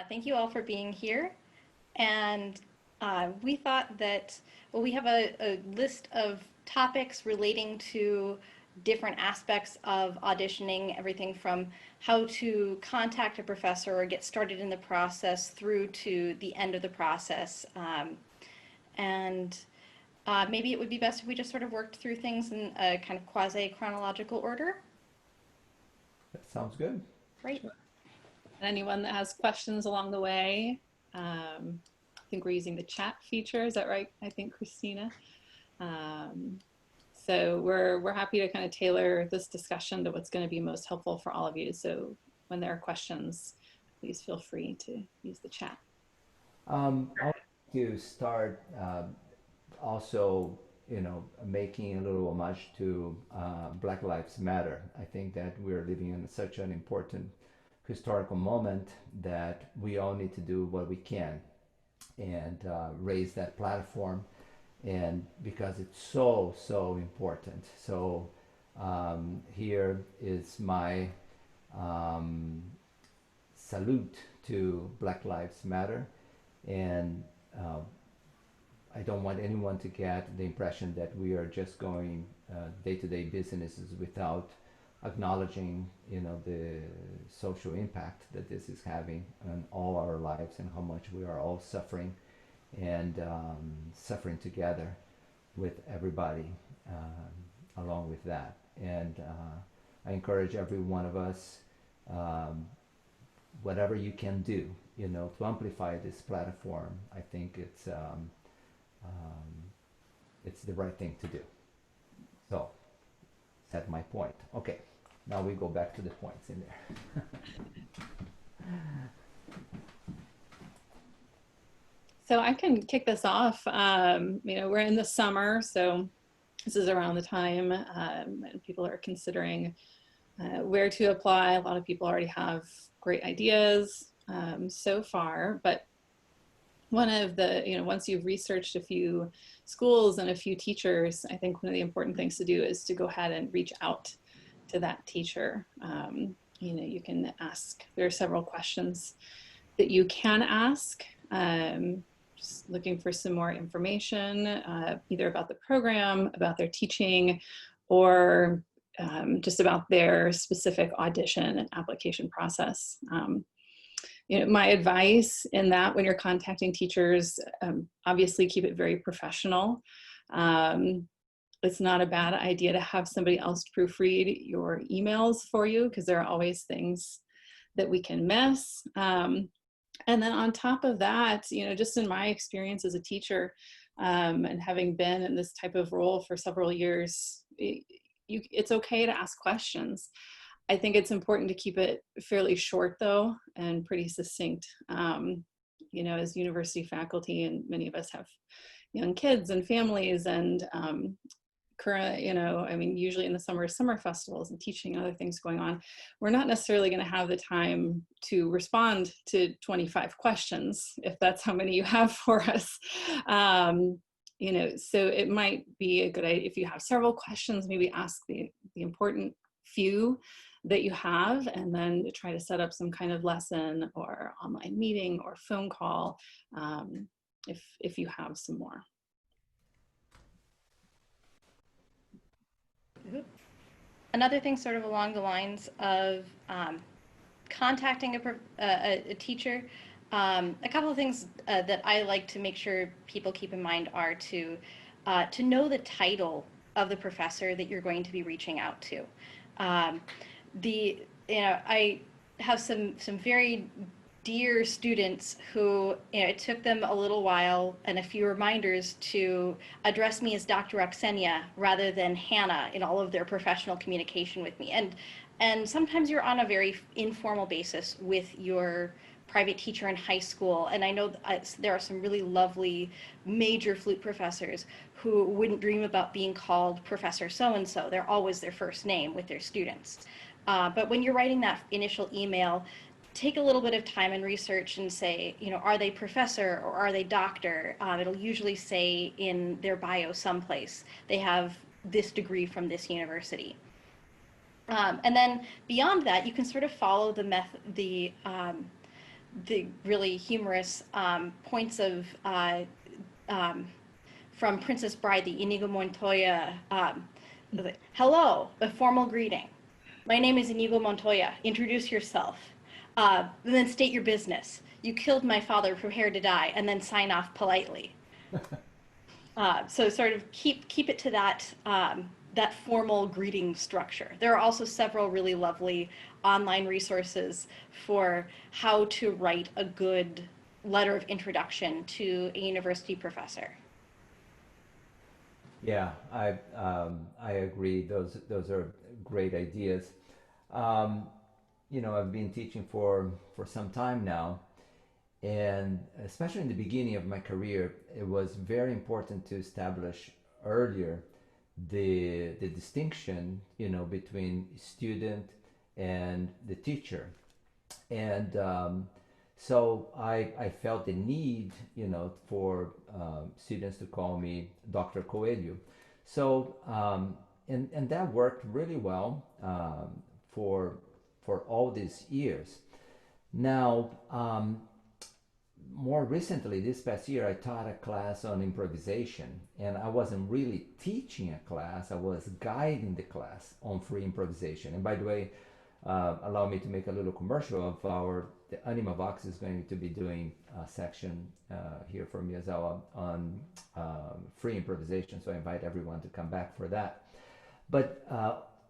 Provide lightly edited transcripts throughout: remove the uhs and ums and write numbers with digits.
Thank you all for being here. And we thought that, well, we have a list of topics relating to different aspects of auditioning, everything from how to contact a professor or get started in the process through to the end of the process. And maybe it would be best if we just sort of worked through things in a kind of quasi-chronological order. That sounds good. Right. Anyone that has questions along the way, I think we're using the chat feature. Is that right? I think, Christina. So we're happy to kind of tailor this discussion to what's going to be most helpful for all of you. So when there are questions, please feel free to use the chat. I'd like to start also, making a little homage to Black Lives Matter. I think that we're living in such an important historical moment that we all need to do what we can and raise that platform, and because it's so important. So here is my salute to Black Lives Matter, and I don't want anyone to get the impression that we are just going day-to-day businesses without acknowledging, the social impact that this is having on all our lives and how much we are all suffering and suffering together with everybody along with that. And I encourage every one of us, whatever you can do, to amplify this platform. I think it's the right thing to do. So that's my point. Okay, now we go back to the points in there. So I can kick this off. We're in the summer, so this is around the time and people are considering where to apply. A lot of people already have great ideas so far, but one of the, once you've researched a few schools and a few teachers, I think one of the important things to do is to go ahead and reach out to that teacher. You can ask, there are several questions that you can ask, just looking for some more information, either about the program, about their teaching, or just about their specific audition and application process. My advice in that, when you're contacting teachers, obviously keep it very professional. It's not a bad idea to have somebody else proofread your emails for you, because there are always things that we can miss. And then on top of that, just in my experience as a teacher, and having been in this type of role for several years, it's okay to ask questions. I think it's important to keep it fairly short, though, and pretty succinct. As university faculty, and many of us have young kids and families, and usually in the summer festivals and teaching and other things going on, we're not necessarily going to have the time to respond to 25 questions, if that's how many you have for us. So it might be a good idea if you have several questions, maybe ask the important few that you have, and then try to set up some kind of lesson or online meeting or phone call if you have some more. Another thing sort of along the lines of contacting a teacher, a couple of things that I like to make sure people keep in mind are to know the title of the professor that you're going to be reaching out to. I have some very dear students who, it took them a little while and a few reminders to address me as Dr. Occeña rather than Hannah in all of their professional communication with me. And sometimes you're on a very informal basis with your private teacher in high school. And I know there are some really lovely major flute professors who wouldn't dream about being called Professor so-and-so. They're always their first name with their students. But when you're writing that initial email, take a little bit of time and research and say, are they professor or are they doctor? It'll usually say in their bio someplace, they have this degree from this university. And then beyond that, you can sort of follow the really humorous points of from Princess Bride, the Inigo Montoya. Hello, a formal greeting. My name is Inigo Montoya. Introduce yourself. And then state your business. You killed my father, prepare to die, and then sign off politely. So sort of keep it to that that formal greeting structure. There are also several really lovely online resources for how to write a good letter of introduction to a university professor. Yeah, I agree. Those are great ideas. Um, I've been teaching for some time now, and especially in the beginning of my career, it was very important to establish earlier the distinction, between student and the teacher. And so I felt the need, for students to call me Dr. Coelho. So and that worked really well for all these years. Now, more recently, this past year, I taught a class on improvisation, and I wasn't really teaching a class, I was guiding the class on free improvisation. And by the way, allow me to make a little commercial of the Anima Vox is going to be doing a section here for Miyazawa on free improvisation, so I invite everyone to come back for that. But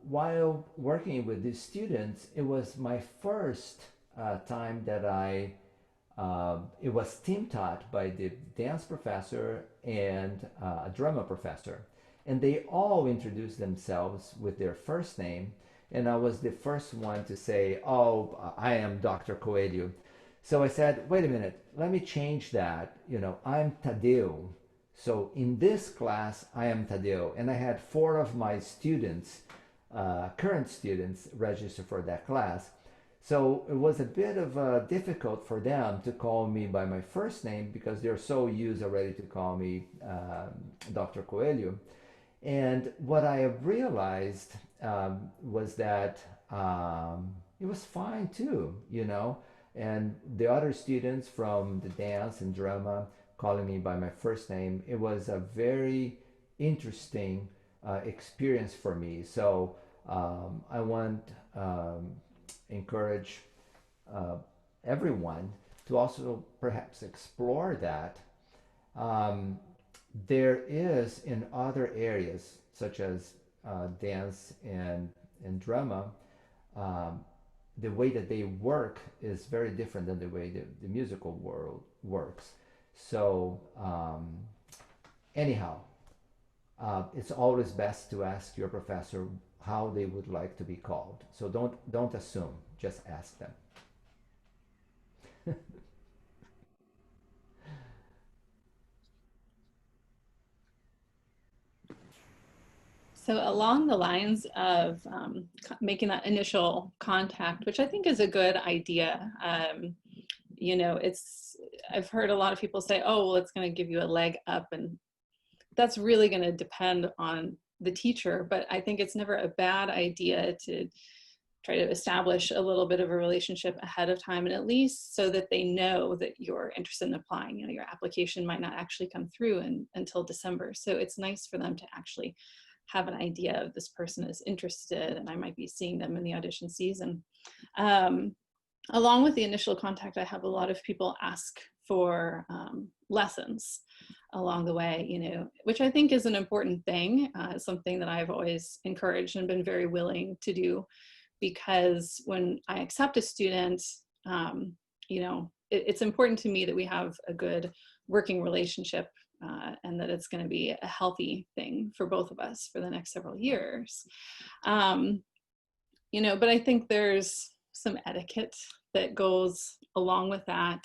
while working with these students, it was my first time that it was team taught by the dance professor and a drama professor. And they all introduced themselves with their first name. And I was the first one to say, oh, I am Dr. Coelho. So I said, wait a minute, let me change that. I'm Tadeu. So in this class, I am Tadeu. And I had 4 of my students, current students, register for that class. So it was a bit of difficult for them to call me by my first name because they're so used already to call me Dr. Coelho. And what I realized was that it was fine too, and the other students from the dance and drama calling me by my first name, it was a very interesting experience for me. So I want encourage everyone to also perhaps explore that. There is in other areas such as dance and drama, the way that they work is very different than the way the musical world works. So anyhow, it's always best to ask your professor how they would like to be called. So don't assume, just ask them. So along the lines of making that initial contact, which I think is a good idea, I've heard a lot of people say, oh, well, it's going to give you a leg up, and that's really going to depend on the teacher. But I think it's never a bad idea to try to establish a little bit of a relationship ahead of time, and at least so that they know that you're interested in applying. Your application might not actually come through until December. So it's nice for them to actually have an idea of this person is interested, and I might be seeing them in the audition season. Along with the initial contact, I have a lot of people ask for lessons along the way, which I think is an important thing, something that I've always encouraged and been very willing to do, because when I accept a student, it's important to me that we have a good working relationship, and that it's going to be a healthy thing for both of us for the next several years. But I think there's some etiquette that goes along with that.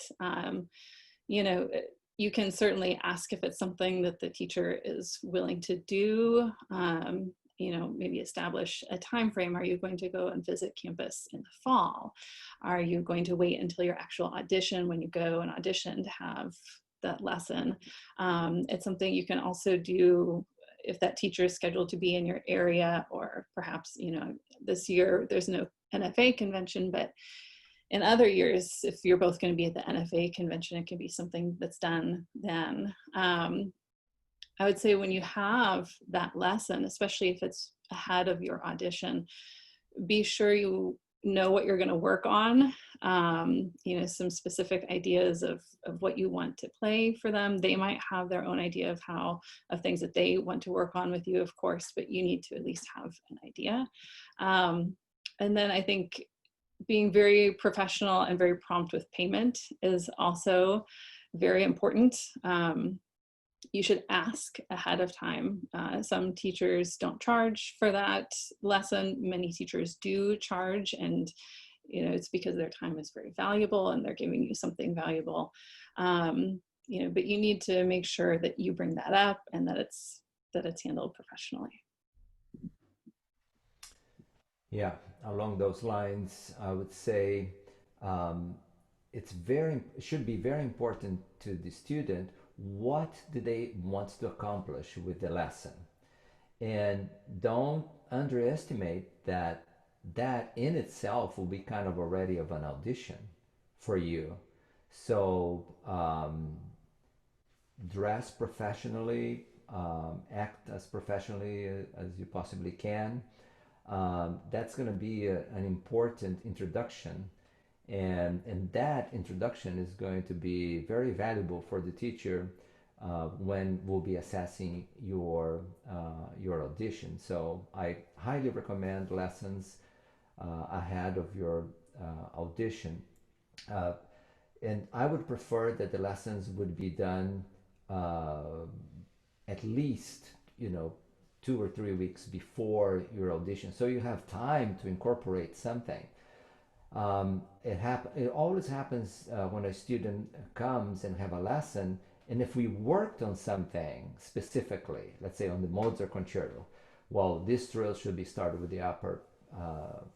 You can certainly ask if it's something that the teacher is willing to do. Maybe establish a time frame. Are you going to go and visit campus in the fall? Are you going to wait until your actual audition when you go and audition to have that lesson? It's something you can also do if that teacher is scheduled to be in your area, or perhaps, this year there's no NFA convention, but in other years, if you're both going to be at the NFA convention, it can be something that's done then. I would say when you have that lesson, especially if it's ahead of your audition, be sure you know what you're going to work on, you know, some specific ideas of what you want to play for them. They might have their own idea of things that they want to work on with you, of course, but you need to at least have an idea. And then I think being very professional and very prompt with payment is also very important. You should ask ahead of time. Some teachers don't charge for that lesson. Many teachers do charge, and you know, it's because their time is very valuable and they're giving you something valuable. You know, but you need to make sure that you bring that up and that it's handled professionally. Yeah, along those lines, I would say it should be very important to the student. What do they want to accomplish with the lesson? And don't underestimate that in itself will be kind of already of an audition for you. So dress professionally, act as professionally as you possibly can. That's going to be an important introduction, and that introduction is going to be very valuable for the teacher when we'll be assessing your audition. So I highly recommend lessons ahead of your audition, and I would prefer that the lessons would be done at least, you know, 2 or 3 weeks before your audition, so you have time to incorporate something. It always happens when a student comes and have a lesson, and if we worked on something specifically, let's say on the Mozart concerto, well, this trill should be started with the upper,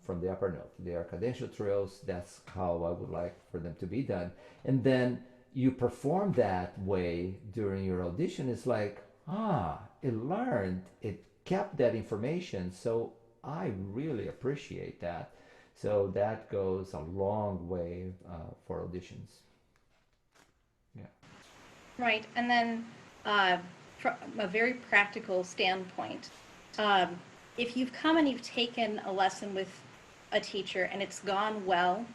from the upper note. They are cadential trills. That's how I would like for them to be done. And then you perform that way during your audition. It's like, it learned, it kept that information, so I really appreciate that. So that goes a long way for auditions. Yeah. Right, and then from a very practical standpoint, if you've come and you've taken a lesson with a teacher and it's gone well,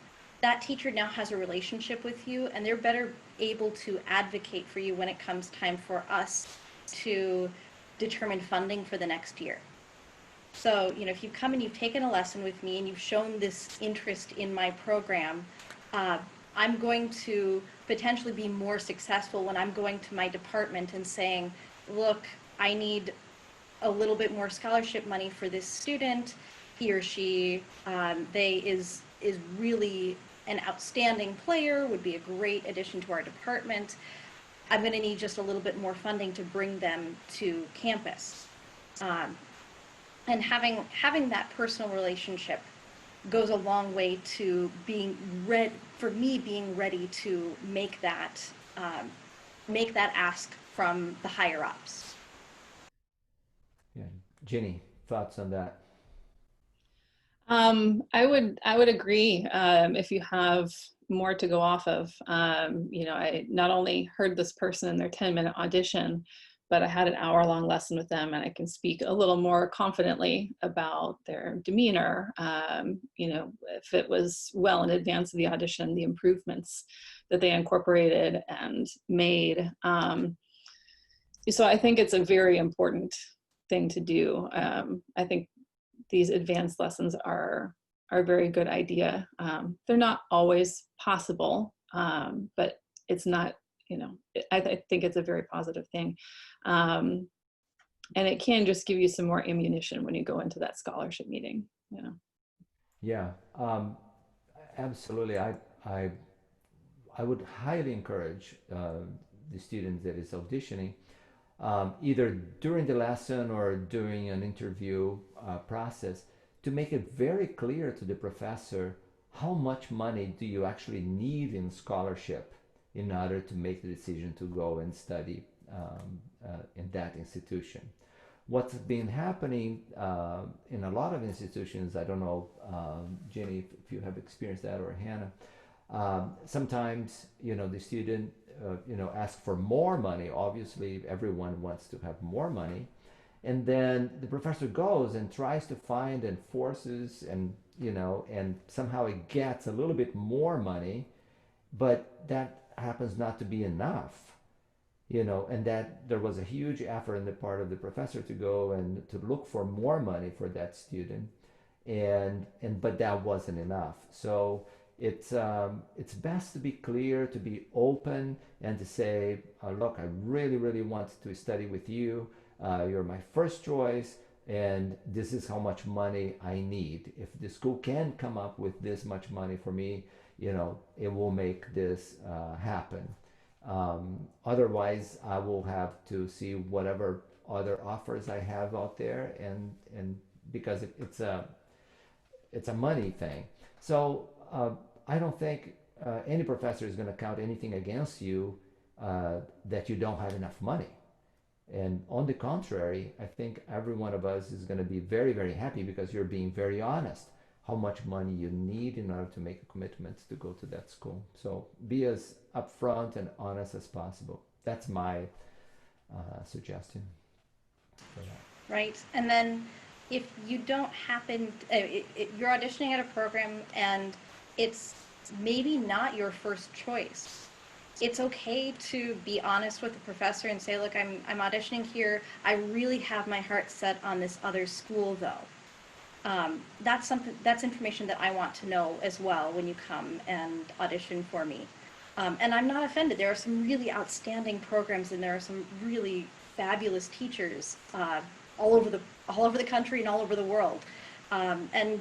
that teacher now has a relationship with you, and they're better able to advocate for you when it comes time for us to determine funding for the next year. So, you know, if you've come and you've taken a lesson with me and you've shown this interest in my program, I'm going to potentially be more successful when I'm going to my department and saying, look, I need a little bit more scholarship money for this student. He or she, is really an outstanding player, would be a great addition to our department. I'm going to need just a little bit more funding to bring them to campus. And having that personal relationship goes a long way to being ready to make that ask from the higher ups. Yeah, Ginny, thoughts on that? I would agree. If you have more to go off of, you know, I not only heard this person in their 10-minute audition, but I had an hour-long lesson with them, and I can speak a little more confidently about their demeanor. You know, if it was well in advance of the audition, the improvements that they incorporated and made. So I think it's a very important thing to do. I think these advanced lessons are a very good idea. They're not always possible, but it's not, you know, I think it's a very positive thing. And it can just give you some more ammunition when you go into that scholarship meeting, you know. Yeah, absolutely. I would highly encourage the student that is auditioning, either during the lesson or during an interview process, to make it very clear to the professor how much money do you actually need in scholarship in order to make the decision to go and study in that institution. what's been happening in a lot of institutions, I don't know, Jenny, if you have experienced that, or Hannah, sometimes, the student, asks for more money. Obviously, everyone wants to have more money. And then the professor goes and tries to find and forces and somehow it gets a little bit more money, but that happens not to be enough, and that there was a huge effort on the part of the professor to go and to look for more money for that student, but that wasn't enough. So it's best to be clear, to be open, and to say, look, I really, really want to study with you. You're my first choice, and this is how much money I need. If the school can come up with this much money for me, it will make this happen. Otherwise, I will have to see whatever other offers I have out there, and because it's a money thing. So I don't think any professor is going to count anything against you that you don't have enough money. And on the contrary, I think every one of us is going to be very, very happy because you're being very honest how much money you need in order to make a commitment to go to that school. So be as upfront and honest as possible. That's my suggestion for that. Right. And then if you don't happen, you're auditioning at a program and it's maybe not your first choice, it's okay to be honest with the professor and say, look, I'm auditioning here. I really have my heart set on this other school, though. That's information that I want to know as well when you come and audition for me. And I'm not offended. There are some really outstanding programs, and there are some really fabulous teachers all over the country and all over the world. And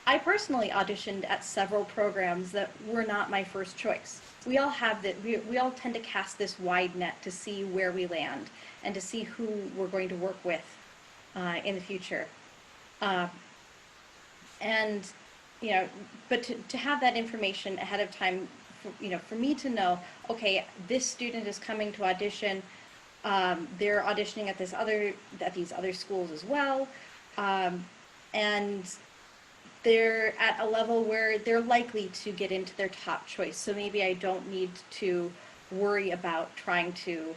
I personally auditioned at several programs that were not my first choice. We all have that. We all tend to cast this wide net to see where we land and to see who we're going to work with in the future. But to have that information ahead of time, for me to know, okay, this student is coming to audition. They're auditioning at these other schools as well, and they're at a level where they're likely to get into their top choice. So maybe I don't need to worry about trying to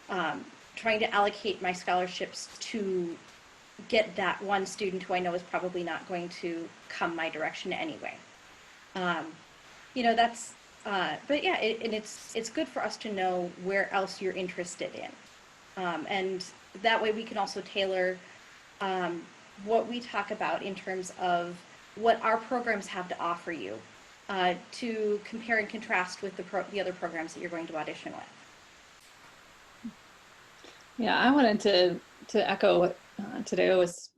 allocate my scholarships to get that one student who I know is probably not going to come my direction anyway. But yeah, it's good for us to know where else you're interested in, and that way we can also tailor what we talk about in terms of what our programs have to offer you, to compare and contrast with the other programs that you're going to audition with. Yeah, I wanted to echo what Tadeu was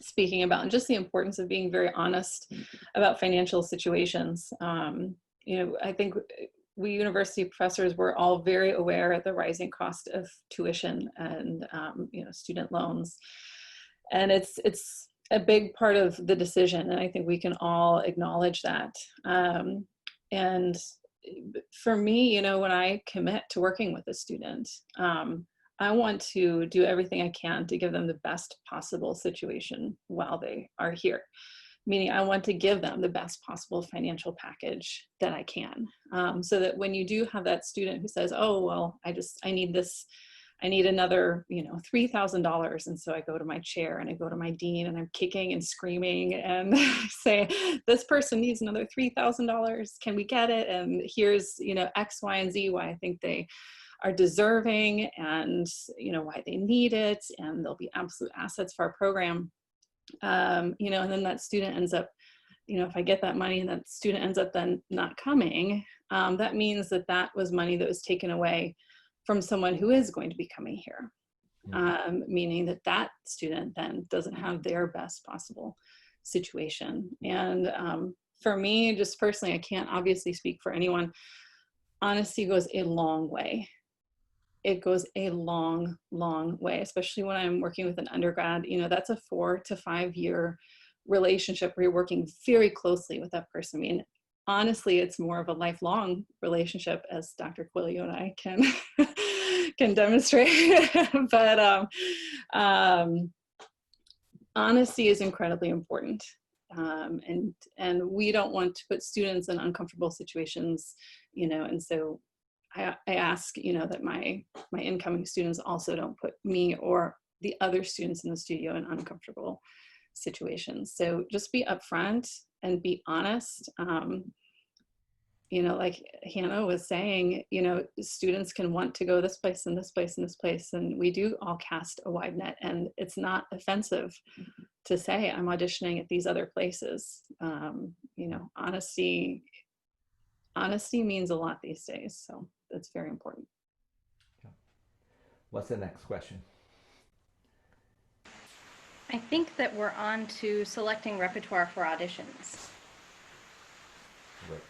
speaking about, and just the importance of being very honest about financial situations. I think we university professors were all very aware of the rising cost of tuition and student loans, and it's a big part of the decision, and I think we can all acknowledge that. And for me, when I commit to working with a student, I want to do everything I can to give them the best possible situation while they are here. Meaning I want to give them the best possible financial package that I can. So that when you do have that student who says, oh, well, I need another, $3,000. And so I go to my chair and I go to my dean and I'm kicking and screaming and say, this person needs another $3,000. Can we get it? And here's, X, Y, and Z, why I think they are deserving and, why they need it. And they'll be absolute assets for our program. And then that student ends up, if I get that money and that student ends up then not coming, that means that was money that was taken away from someone who is going to be coming here, meaning that student then doesn't have their best possible situation. And for me, just personally, I can't obviously speak for anyone. Honesty goes a long way. It goes a long, long way, especially when I'm working with an undergrad. That's a 4 to 5 year relationship where you're working very closely with that person. I mean, honestly, it's more of a lifelong relationship, as Dr. Coelho and I can demonstrate. But honesty is incredibly important. And we don't want to put students in uncomfortable situations, you know, and so I ask, you know, that my incoming students also don't put me or the other students in the studio in uncomfortable situations. So just be upfront and be honest. You know, like Hannah was saying, you know, students can want to go this place and this place and this place, and we do all cast a wide net, and it's not offensive to say I'm auditioning at these other places. You know, honesty means a lot these days, so that's very important. What's the next question? I think that we're on to selecting repertoire for auditions. Great.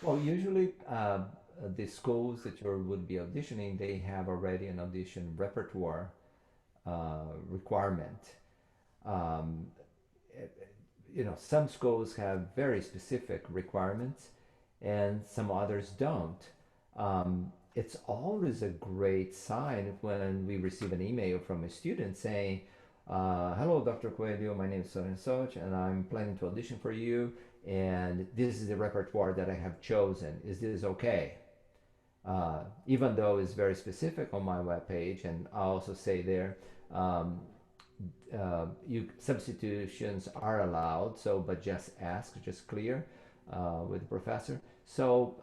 Well, usually the schools that you would be auditioning, they have already an audition repertoire requirement. Um, you know, some schools have very specific requirements and some others don't. It's always a great sign when we receive an email from a student saying, hello, Dr. Coelho, my name is so and such, and I'm planning to audition for you, and this is the repertoire that I have chosen. Is this okay? Even though it's very specific on my webpage, and I also say there, substitutions are allowed, so but just ask, just clear with the professor. So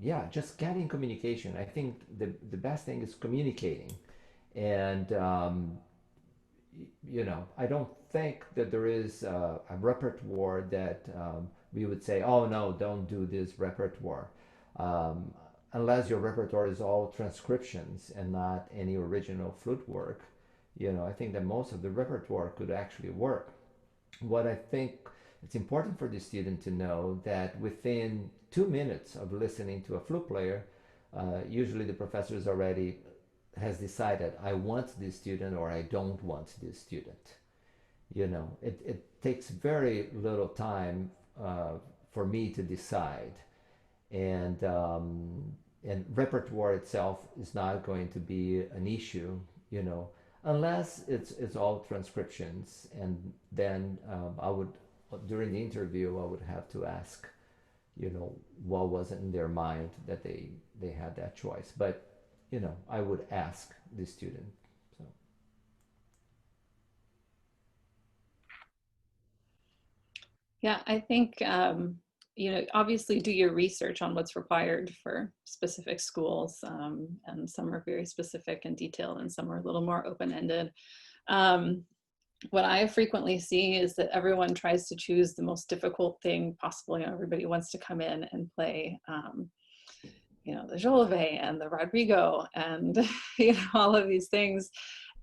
yeah, just getting communication. I think the best thing is communicating, and you know, I don't think that there is a repertoire that we would say, oh no, don't do this repertoire. Unless your repertoire is all transcriptions and not any original flute work, you know, I think that most of the repertoire could actually work. What I think it's important for the student to know that within 2 minutes of listening to a flute player, usually the professor is already has decided I want this student or I don't want this student. You know, it takes very little time for me to decide, and repertoire itself is not going to be an issue, you know, unless it's all transcriptions, and then I would, during the interview, I would have to ask, you know, what was in their mind that they had that choice. But you know, I would ask the student. So. Yeah, I think, you know, obviously do your research on what's required for specific schools, and some are very specific and detailed and some are a little more open-ended. What I frequently see is that everyone tries to choose the most difficult thing possible. You know, everybody wants to come in and play, you know, the Jolivet and the Rodrigo and, you know, all of these things.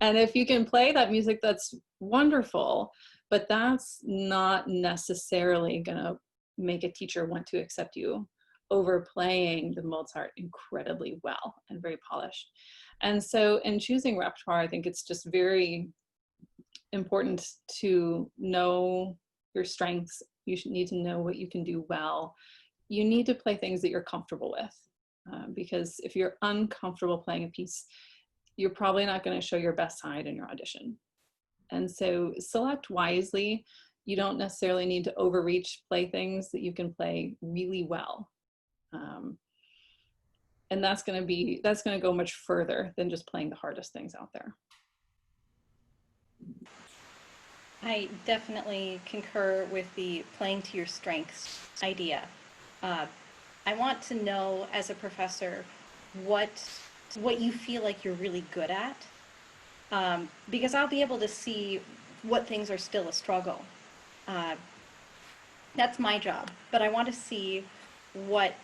And if you can play that music, that's wonderful, but that's not necessarily going to make a teacher want to accept you over playing the Mozart incredibly well and very polished. And so in choosing repertoire, I think it's just very important to know your strengths. You should need to know what you can do well. You need to play things that you're comfortable with. Because if you're uncomfortable playing a piece, you're probably not going to show your best side in your audition. And so select wisely. You don't necessarily need to overreach, play things that you can play really well. And that's going to go much further than just playing the hardest things out there. I definitely concur with the playing to your strengths idea. I want to know as a professor what you feel like you're really good at, because I'll be able to see what things are still a struggle. That's my job, but I want to see what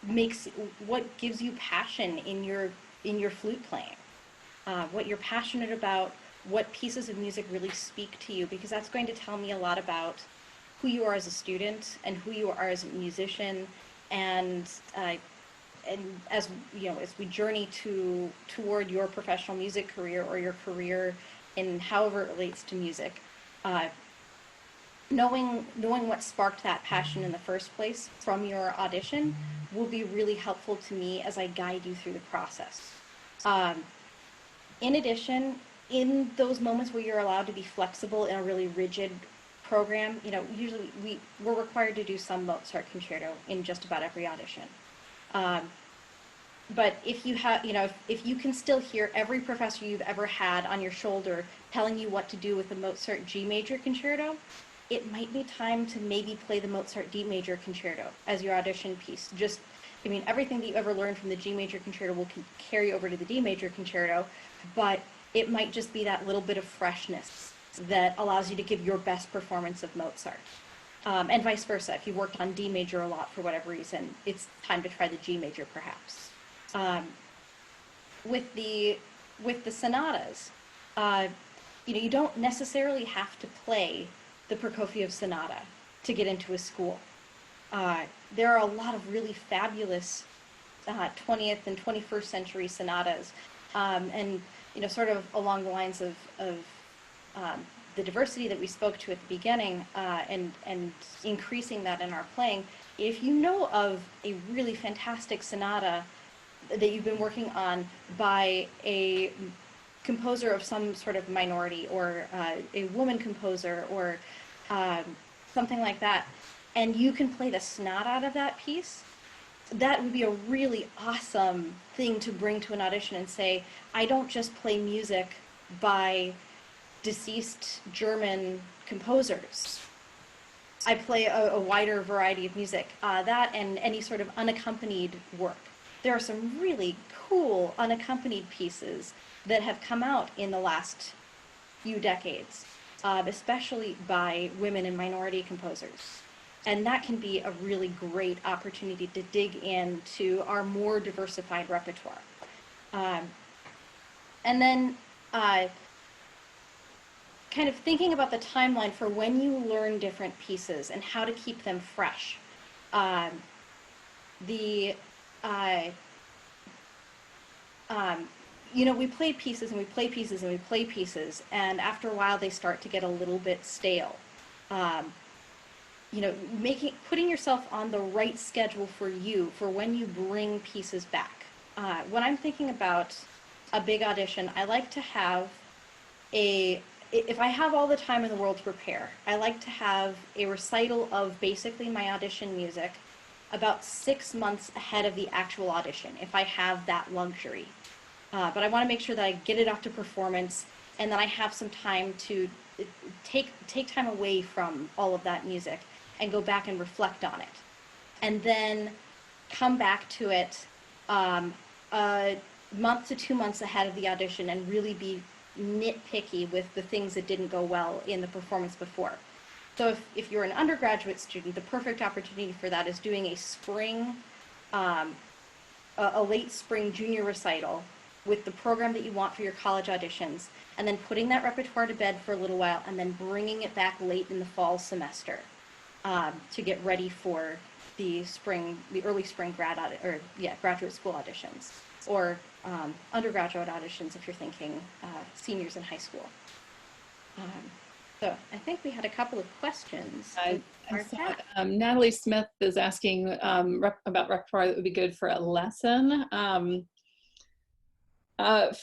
gives you passion in your flute playing, what you're passionate about, what pieces of music really speak to you, because that's going to tell me a lot about who you are as a student and who you are as a musician. And as you know, as we journey toward your professional music career or your career in however it relates to music, knowing what sparked that passion in the first place from your audition will be really helpful to me as I guide you through the process. Um, in addition, in those moments where you're allowed to be flexible in a really rigid program, usually we're required to do some Mozart concerto in just about every audition. Um, but if you have, if you can still hear every professor you've ever had on your shoulder telling you what to do with the Mozart G major concerto, it might be time to maybe play the Mozart D major concerto as your audition piece. Everything that you ever learned from the G major concerto will carry over to the D major concerto, but it might just be that little bit of freshness that allows you to give your best performance of Mozart. And vice versa. If you worked on D major a lot for whatever reason, it's time to try the G major perhaps. With the sonatas, you don't necessarily have to play the Prokofiev sonata to get into a school. There are a lot of really fabulous 20th and 21st century sonatas, and sort of along the lines of the diversity that we spoke to at the beginning, and increasing that in our playing. If you know of a really fantastic sonata that you've been working on by a composer of some sort of minority, or a woman composer, or something like that, and you can play the snot out of that piece, that would be a really awesome thing to bring to an audition and say, I don't just play music by deceased German composers. I play a wider variety of music. That and any sort of unaccompanied work. There are some really cool unaccompanied pieces that have come out in the last few decades, especially by women and minority composers. And that can be a really great opportunity to dig into our more diversified repertoire. And then kind of thinking about the timeline for when you learn different pieces and how to keep them fresh. We play pieces and we play pieces and we play pieces, and after a while they start to get a little bit stale. Putting yourself on the right schedule for when you bring pieces back. When I'm thinking about a big audition, I like to have if I have all the time in the world to prepare, I like to have a recital of basically my audition music about 6 months ahead of the actual audition, if I have that luxury. But I want to make sure that I get it off to performance, and then I have some time to take time away from all of that music and go back and reflect on it. And then come back to it a month to 2 months ahead of the audition and really be nitpicky with the things that didn't go well in the performance before. So if you're an undergraduate student, the perfect opportunity for that is doing a spring, a late spring junior recital with the program that you want for your college auditions, and then putting that repertoire to bed for a little while, and then bringing it back late in the fall semester to get ready for the early spring graduate school auditions, or undergraduate auditions if you're thinking seniors in high school. So I think we had a couple of questions. I saw, Natalie Smith is asking about repertoire that would be good for a lesson.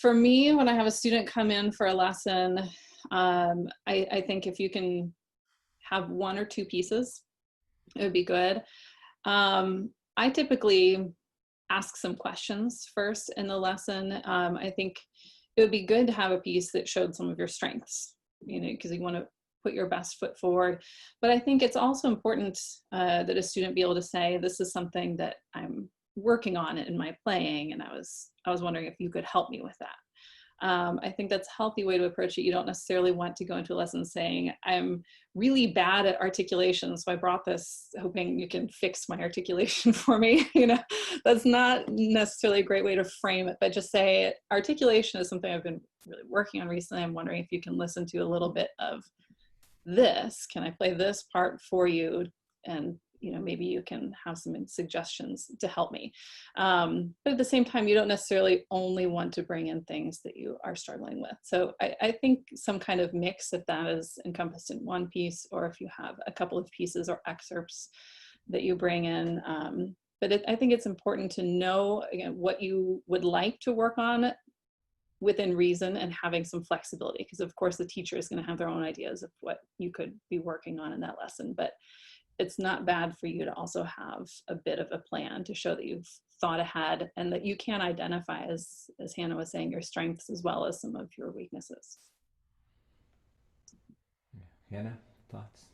For me, when I have a student come in for a lesson, I think if you can have 1 or 2 pieces, it would be good. I typically ask some questions first in the lesson. I think it would be good to have a piece that showed some of your strengths, because you want to put your best foot forward. But I think it's also important that a student be able to say, this is something that I'm working on in my playing, and I was wondering if you could help me with that. I think that's a healthy way to approach it. You don't necessarily want to go into a lesson saying, I'm really bad at articulation, so I brought this hoping you can fix my articulation for me. That's not necessarily a great way to frame it, but just say, articulation is something I've been really working on recently. I'm wondering if you can listen to a little bit of this. Can I play this part for you? And maybe you can have some suggestions to help me. But at the same time, you don't necessarily only want to bring in things that you are struggling with. So I think some kind of mix, if that is encompassed in one piece, or if you have a couple of pieces or excerpts that you bring in. But I think it's important to know, again, what you would like to work on within reason, and having some flexibility, because of course the teacher is going to have their own ideas of what you could be working on in that lesson. But it's not bad for you to also have a bit of a plan to show that you've thought ahead, and that you can identify, as Hannah was saying, your strengths as well as some of your weaknesses. Hannah, thoughts?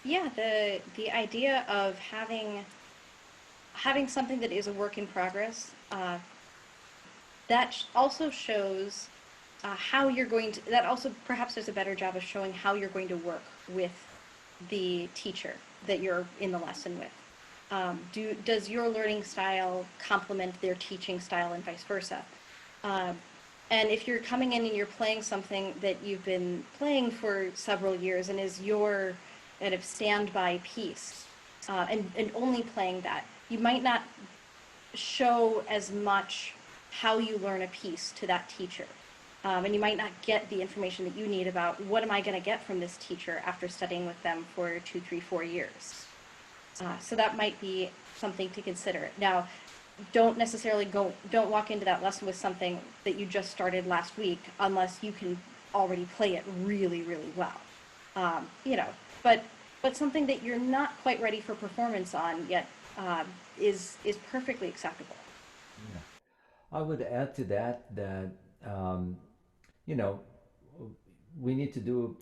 Yeah, the idea of having something that is a work in progress, that also shows how you're going to, that also perhaps does a better job of showing how you're going to work with the teacher that you're in the lesson with. Does your learning style complement their teaching style, and vice versa? And if you're coming in and you're playing something that you've been playing for several years and is your kind of standby piece, and only playing that, you might not show as much how you learn a piece to that teacher. And you might not get the information that you need about what am I going to get from this teacher after studying with them for 2, 3, 4 years. So that might be something to consider. Now, don't walk into that lesson with something that you just started last week unless you can already play it really, really well. But something that you're not quite ready for performance on yet is perfectly acceptable. Yeah. I would add to that you know, you need to do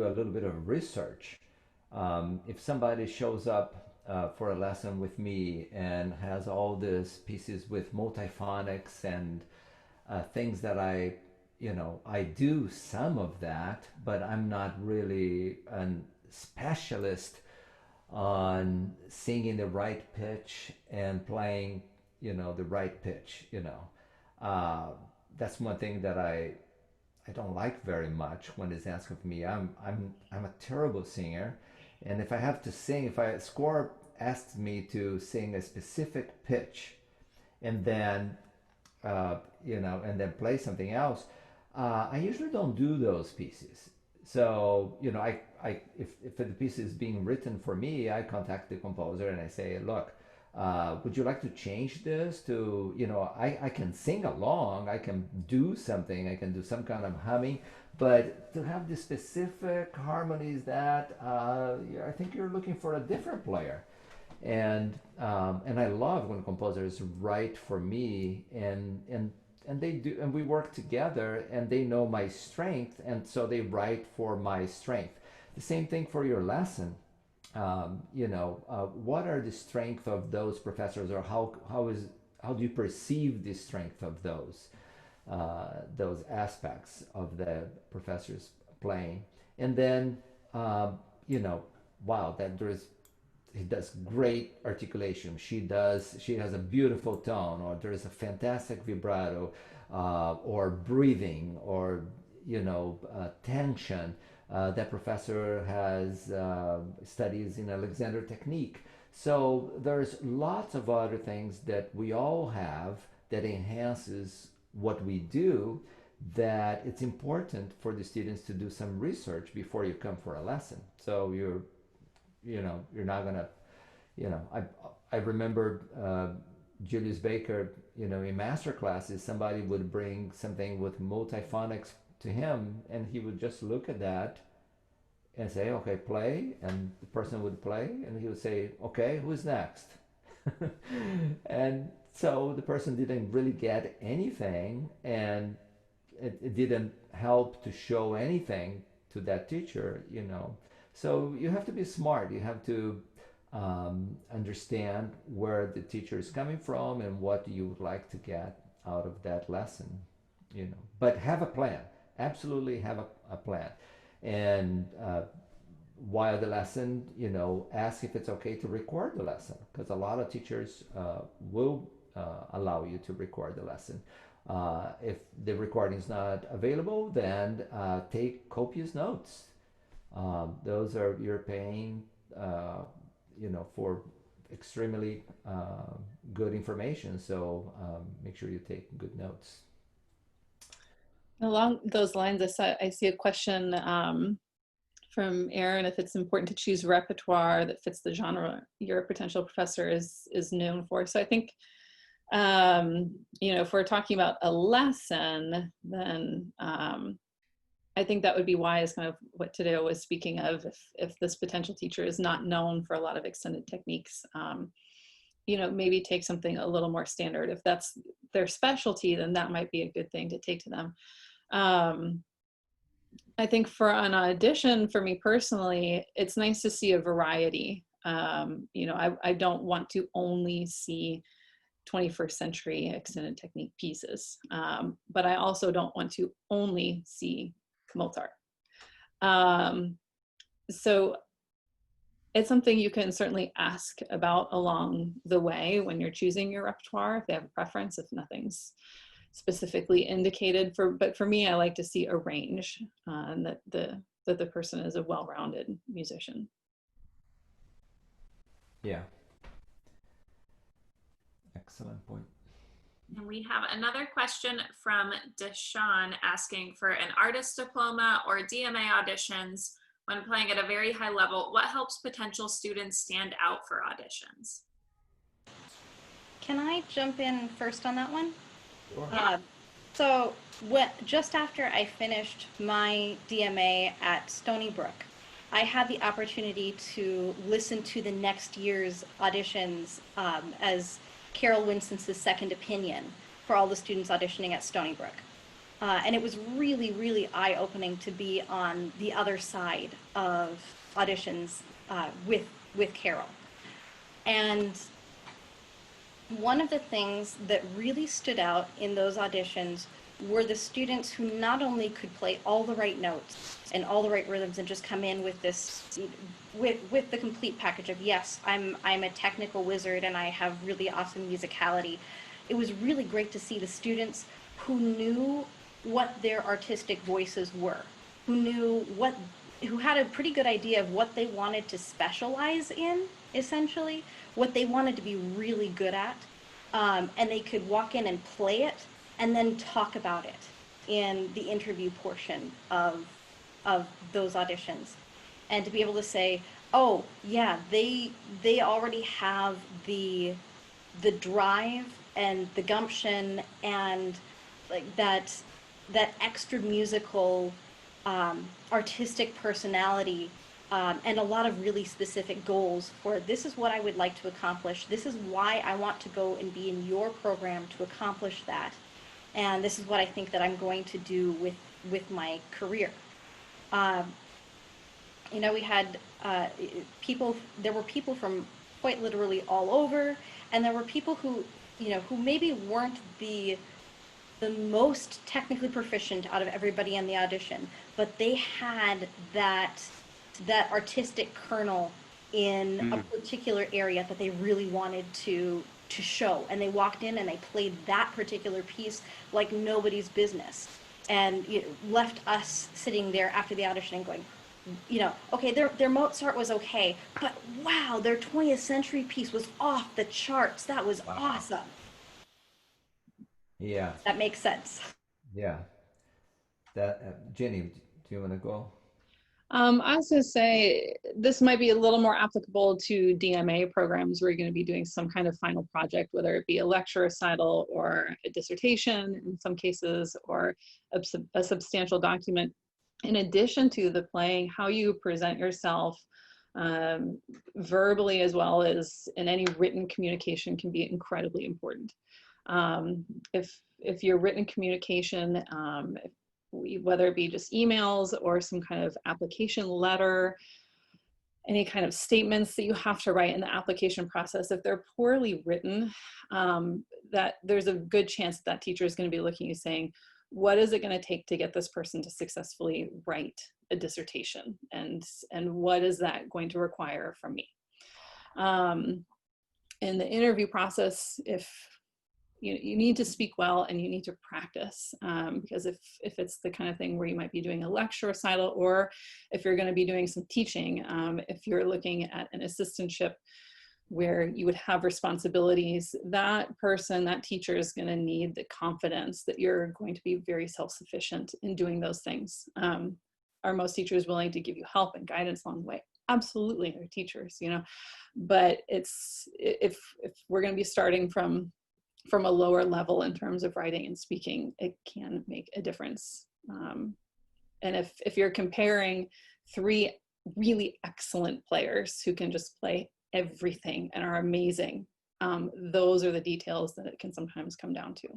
a little bit of research. If somebody shows up for a lesson with me and has all these pieces with multiphonics and things that I do some of that, but I'm not really a specialist on singing the right pitch and playing, the right pitch. That's one thing that I don't like very much when it's asked of me. I'm a terrible singer, and if I have to sing, if a score asks me to sing a specific pitch, and then and then play something else, I usually don't do those pieces. So if the piece is being written for me, I contact the composer and I say, look, would you like to change this to, I can sing along, I can do something, I can do some kind of humming, but to have the specific harmonies that I think you're looking for a different player. And I love when composers write for me, and they do, and we work together, and they know my strength, and so they write for my strength. The same thing for your lesson. What are the strength of those professors, or how do you perceive the strength of those aspects of the professors playing? And then wow, that he does great articulation. She has a beautiful tone, or there is a fantastic vibrato, or breathing, or tension. That professor has studies in Alexander technique. So there's lots of other things that we all have that enhances what we do, that it's important for the students to do some research before you come for a lesson. So you're not gonna, I remember Julius Baker, in master classes, somebody would bring something with multiphonics to him, and he would just look at that and say, okay, play, and the person would play, and he would say, okay, who's next? And so the person didn't really get anything, and it didn't help to show anything to that teacher. So you have to be smart. You have to understand where the teacher is coming from and what you would like to get out of that lesson. But have a plan. Absolutely have a plan. And while the lesson, ask if it's okay to record the lesson, because a lot of teachers will allow you to record the lesson. If the recording is not available, then take copious notes. Those are you're paying, for extremely good information. So make sure you take good notes. Along those lines, I see a question from Aaron, if it's important to choose repertoire that fits the genre your potential professor is known for. So I think, if we're talking about a lesson, then I think that would be wise, kind of what Tadeu was speaking of. If this potential teacher is not known for a lot of extended techniques, maybe take something a little more standard. If that's their specialty, then that might be a good thing to take to them. I think for an audition, for me personally, it's nice to see a variety. I don't want to only see 21st century extended technique pieces, but I also don't want to only see Mozart. So it's something you can certainly ask about along the way when you're choosing your repertoire, if they have a preference, if nothing's specifically indicated. But for me, I like to see a range, and that the person is a well-rounded musician. Yeah. Excellent point. And we have another question from Deshawn asking, for an artist diploma or DMA auditions, when playing at a very high level, what helps potential students stand out for auditions? Can I jump in first on that one? Sure. So just after I finished my DMA at Stony Brook, I had the opportunity to listen to the next year's auditions as Carol Winston's second opinion for all the students auditioning at Stony Brook. And it was really, really eye-opening to be on the other side of auditions with Carol. And one of the things that really stood out in those auditions were the students who not only could play all the right notes and all the right rhythms and just come in with this, with the complete package of, yes, I'm a technical wizard and I have really awesome musicality. It was really great to see the students who knew what their artistic voices were, who had a pretty good idea of what they wanted to specialize in, essentially, what they wanted to be really good at, and they could walk in and play it and then talk about it in the interview portion of those auditions. And to be able to say, oh yeah, they already have the drive and the gumption and like that extra musical artistic personality, and a lot of really specific goals for, this is what I would like to accomplish, this is why I want to go and be in your program to accomplish that, and this is what I think that I'm going to do with my career. We had there were people from quite literally all over, and there were people who maybe weren't the most technically proficient out of everybody in the audition, but they had that artistic kernel in a particular area that they really wanted to show, and they walked in and they played that particular piece like nobody's business, and left us sitting there after the audition and going, okay, their Mozart was okay, but wow, their 20th century piece was off the charts. That was awesome. Yeah. That makes sense. Yeah. Jenny, do you want to go? I was going to say, this might be a little more applicable to DMA programs where you're going to be doing some kind of final project, whether it be a lecture recital or a dissertation in some cases, or a substantial document. In addition to the playing, how you present yourself verbally as well as in any written communication can be incredibly important. If your written communication, whether it be just emails or some kind of application letter, any kind of statements that you have to write in the application process, if they're poorly written, that there's a good chance that teacher is going to be looking at you saying, what is it going to take to get this person to successfully write a dissertation, and what is that going to require from me? In the interview process, if you need to speak well and you need to practice, because if it's the kind of thing where you might be doing a lecture recital, or if you're going to be doing some teaching, if you're looking at an assistantship where you would have responsibilities, that person, that teacher is going to need the confidence that you're going to be very self-sufficient in doing those things. Are most teachers willing to give you help and guidance along the way? Absolutely, they're teachers, but it's, if we're going to be starting from a lower level in terms of writing and speaking, it can make a difference. And if you're comparing three really excellent players who can just play everything and are amazing, those are the details that it can sometimes come down to.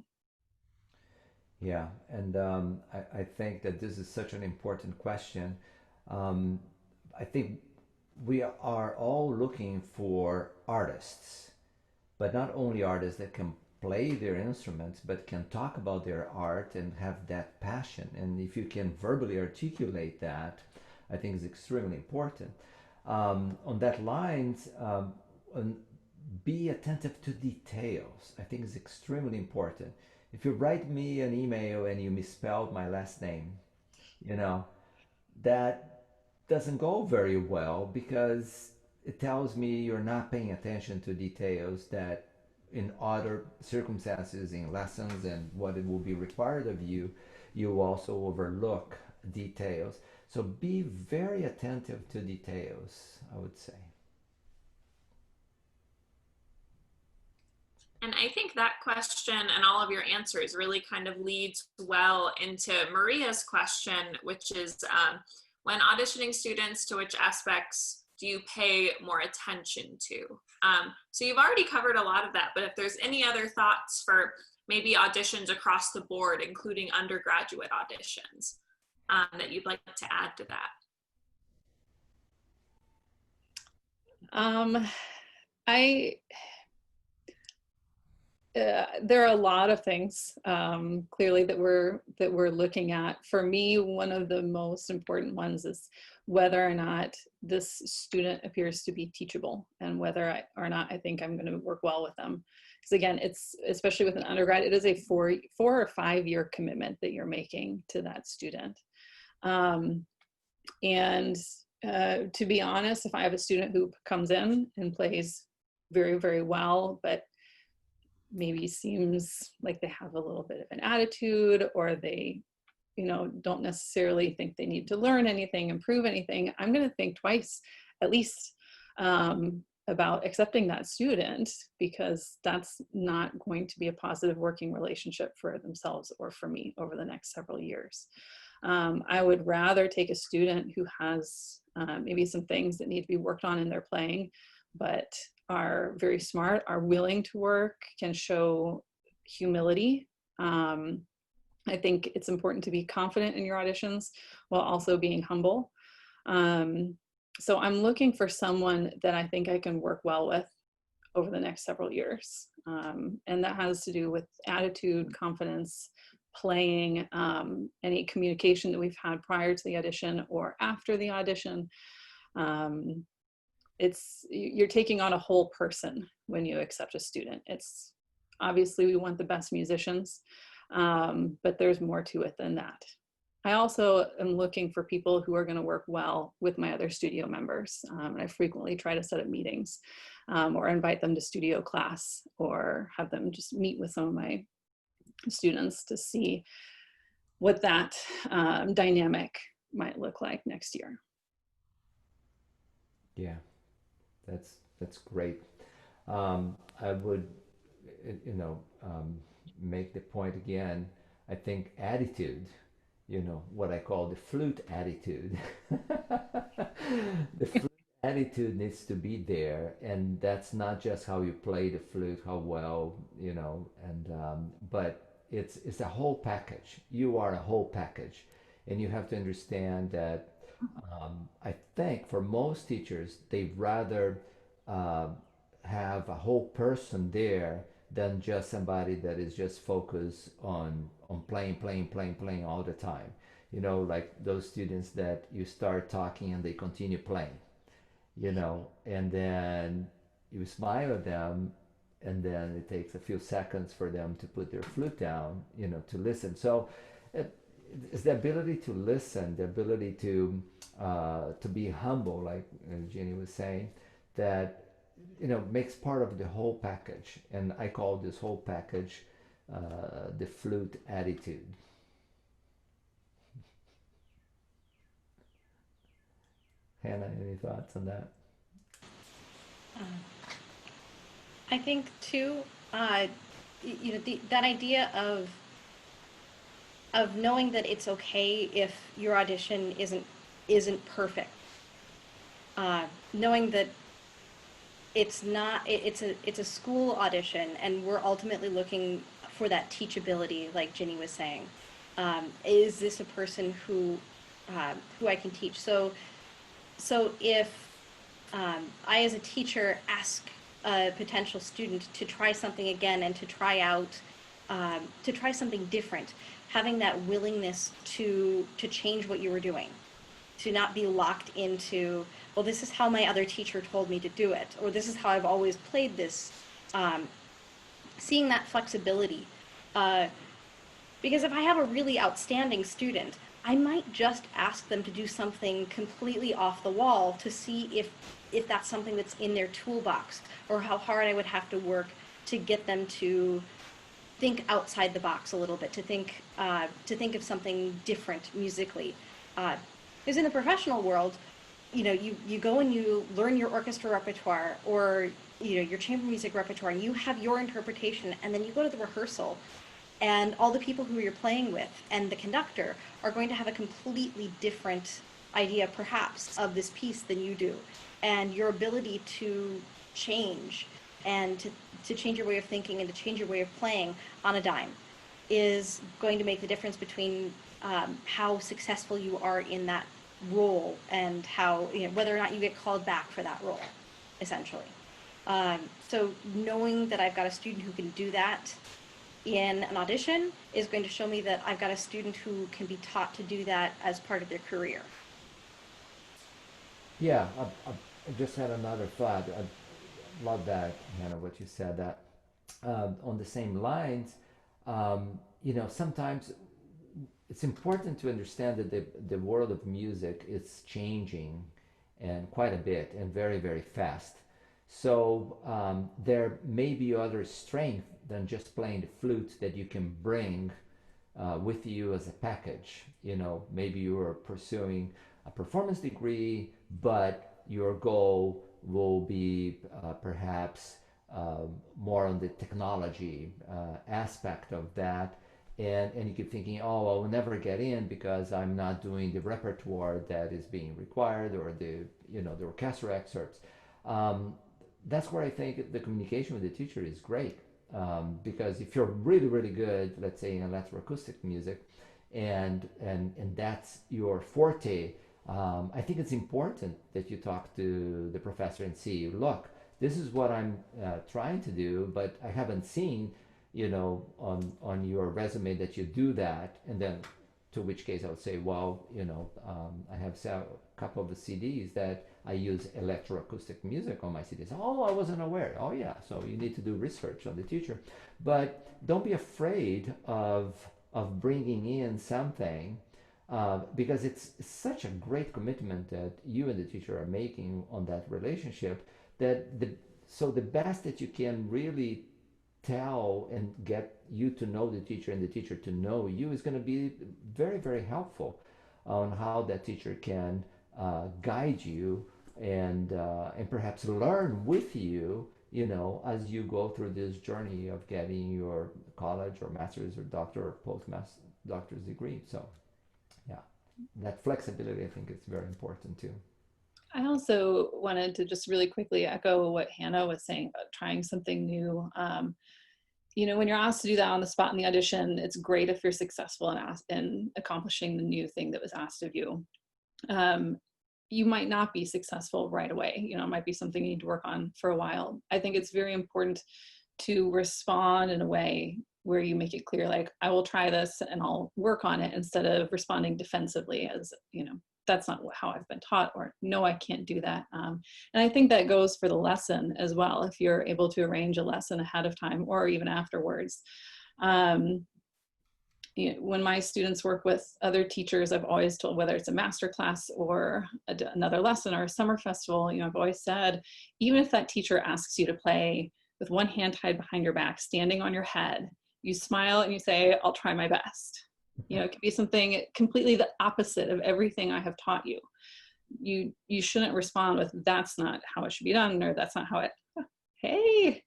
Yeah, and I think that this is such an important question. I think we are all looking for artists, but not only artists that can play their instruments, but can talk about their art and have that passion. And if you can verbally articulate that, I think is extremely important. On that lines, be attentive to details. I think is extremely important. If you write me an email and you misspelled my last name, that doesn't go very well, because it tells me you're not paying attention to details that in other circumstances, in lessons and what it will be required of you, you also overlook details. So be very attentive to details, I would say. And I think that question and all of your answers really kind of leads well into Maria's question, which is when auditioning students, to which aspects do you pay more attention to? So you've already covered a lot of that, but if there's any other thoughts for maybe auditions across the board, including undergraduate auditions, that you'd like to add to that? There are a lot of things, clearly, that we're looking at. For me, one of the most important ones is whether or not this student appears to be teachable, and whether or not I think I'm going to work well with them. Because again, it's, especially with an undergrad, it is a 4 or 5 year commitment that you're making to that student. To be honest, if I have a student who comes in and plays very, very well, but maybe seems like they have a little bit of an attitude, or they, don't necessarily think they need to learn anything, improve anything, I'm going to think twice, at least, about accepting that student, because that's not going to be a positive working relationship for themselves or for me over the next several years. I would rather take a student who has maybe some things that need to be worked on in their playing, but are very smart, are willing to work, can show humility. I think it's important to be confident in your auditions while also being humble. So I'm looking for someone that I think I can work well with over the next several years. And that has to do with attitude, confidence, playing, any communication that we've had prior to the audition or after the audition. You're taking on a whole person when you accept a student. It's obviously, we want the best musicians, but there's more to it than that. I also am looking for people who are going to work well with my other studio members. And I frequently try to set up meetings, or invite them to studio class, or have them just meet with some of my students to see what that dynamic might look like next year. Yeah, that's great. I would, make the point again. I think attitude, what I call the flute attitude. The flute attitude needs to be there, and that's not just how you play the flute, how well, but it's a whole package. You are a whole package, and you have to understand that. I think for most teachers, they'd rather have a whole person there than just somebody that is just focused on playing all the time. Like those students that you start talking and they continue playing, and then you smile at them and then it takes a few seconds for them to put their flute down, to listen. So it's the ability to listen, the ability to be humble, like Jenny was saying, that makes part of the whole package. And I call this whole package the flute attitude. Hannah, any thoughts on that? I think too, that idea of knowing that it's okay if your audition isn't perfect. Knowing that it's a school audition, and we're ultimately looking for that teachability, like Ginny was saying. Is this a person who I can teach? So if I, as a teacher, ask a potential student to try something again and to try something different, having that willingness to change what you were doing, to not be locked into, well, this is how my other teacher told me to do it, or this is how I've always played this. Seeing that flexibility, because if I have a really outstanding student, I might just ask them to do something completely off the wall to see if that's something that's in their toolbox, or how hard I would have to work to get them to think outside the box a little bit, to think of something different musically. Because in the professional world, you go and you learn your orchestra repertoire, or your chamber music repertoire, and you have your interpretation, and then you go to the rehearsal, and all the people who you're playing with and the conductor are going to have a completely different idea, perhaps, of this piece than you do. And your ability to change, and to change your way of thinking, and to change your way of playing on a dime, is going to make the difference between how successful you are in that role, and how, whether or not you get called back for that role, essentially. So knowing that I've got a student who can do that in an audition is going to show me that I've got a student who can be taught to do that as part of their career. Yeah, I just had another thought. I love that, Hannah, what you said, that on the same lines, sometimes it's important to understand that the world of music is changing, and quite a bit, and very, very fast. So there may be other strength than just playing the flute that you can bring with you as a package. Maybe you are pursuing a performance degree, but your goal will be perhaps more on the technology aspect of that. And you keep thinking, oh, I will never get in because I'm not doing the repertoire that is being required, or the orchestra excerpts. That's where I think the communication with the teacher is great. Because if you're really, really good, let's say in electroacoustic music, and that's your forte, I think it's important that you talk to the professor and see, look, this is what I'm trying to do, but I haven't seen, on your resume that you do that. And then, to which case I would say, well, I have a couple of the CDs that I use electroacoustic music on my CDs. Oh, I wasn't aware. Oh, yeah. So you need to do research on the teacher, but don't be afraid of bringing in something, because it's such a great commitment that you and the teacher are making on that relationship, that the best that you can really tell and get you to know the teacher and the teacher to know you is going to be very, very helpful on how that teacher can guide you and perhaps learn with you, as you go through this journey of getting your college or master's or doctor or postmaster's degree. So, yeah, that flexibility, I think, is very important too. I also wanted to just really quickly echo what Hannah was saying about trying something new. When you're asked to do that on the spot in the audition, it's great if you're successful in accomplishing the new thing that was asked of you. You might not be successful right away. It might be something you need to work on for a while. I think it's very important to respond in a way where you make it clear, like, I will try this and I'll work on it, instead of responding defensively as, that's not how I've been taught, or no, I can't do that. And I think that goes for the lesson as well. If you're able to arrange a lesson ahead of time or even afterwards. You know, when my students work with other teachers, I've always told, whether it's a master class or another lesson or a summer festival, you know, I've always said, even if that teacher asks you to play with one hand tied behind your back, standing on your head, you smile and you say, I'll try my best. You know, it could be something completely the opposite of everything I have taught you. You shouldn't respond with, that's not how it should be done, or that's not how it, hey.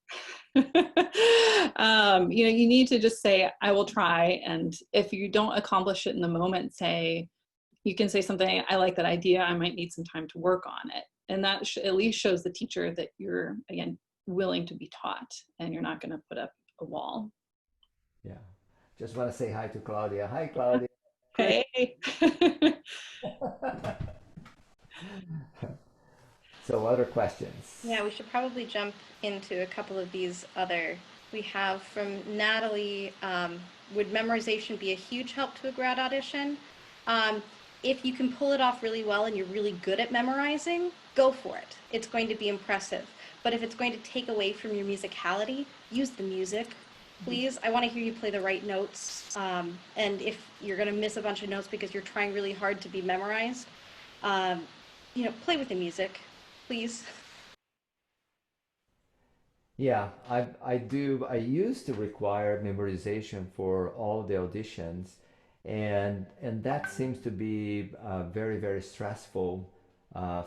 You know, you need to just say, I will try. And if you don't accomplish it in the moment, you can say something, I like that idea, I might need some time to work on it. And that at least shows the teacher that you're, again, willing to be taught and you're not going to put up a wall. Yeah. Just want to say hi to Claudia. Hi, Claudia. Hey. So other questions? Yeah, we should probably jump into a couple of these other. We have from Natalie, would memorization be a huge help to a grad audition? If you can pull it off really well and you're really good at memorizing, go for it. It's going to be impressive. But if it's going to take away from your musicality, use the music, please. I want to hear you play the right notes. And if you're going to miss a bunch of notes because you're trying really hard to be memorized, you know, play with the music, please. Yeah, I used to require memorization for all the auditions, and that seems to be very, very stressful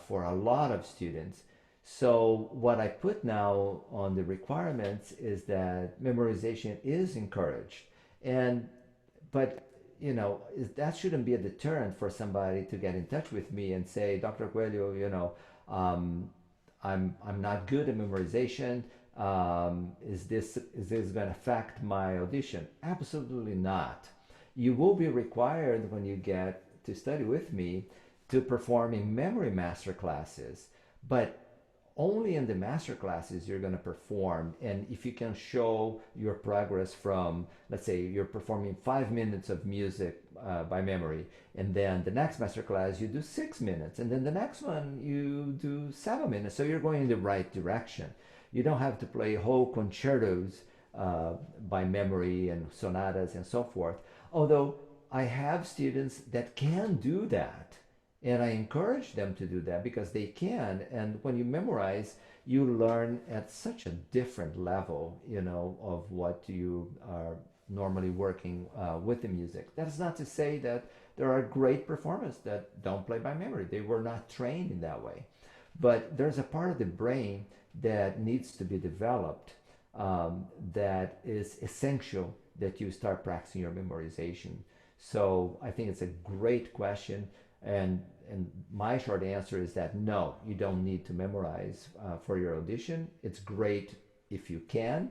for a lot of students. So what I put now on the requirements is that memorization is encouraged, and but you know that shouldn't be a deterrent for somebody to get in touch with me and say, Dr. Coelho, you know, um, I'm not good at memorization. Is this going to affect my audition? Absolutely not. You will be required when you get to study with me to perform in memory master classes, but only in the master classes you're going to perform. And if you can show your progress from, let's say you're performing 5 minutes of music by memory, and then the next master class you do 6 minutes, and then the next one you do 7 minutes, so you're going in the right direction. You don't have to play whole concertos by memory and sonatas and so forth. Although I have students that can do that, and I encourage them to do that because they can. And when you memorize, you learn at such a different level, you know, of what you are normally working with the music. That is not to say that there are great performers that don't play by memory. They were not trained in that way. But there's a part of the brain that needs to be developed that is essential that you start practicing your memorization. So I think it's a great question. And my short answer is that no, you don't need to memorize for your audition. It's great if you can,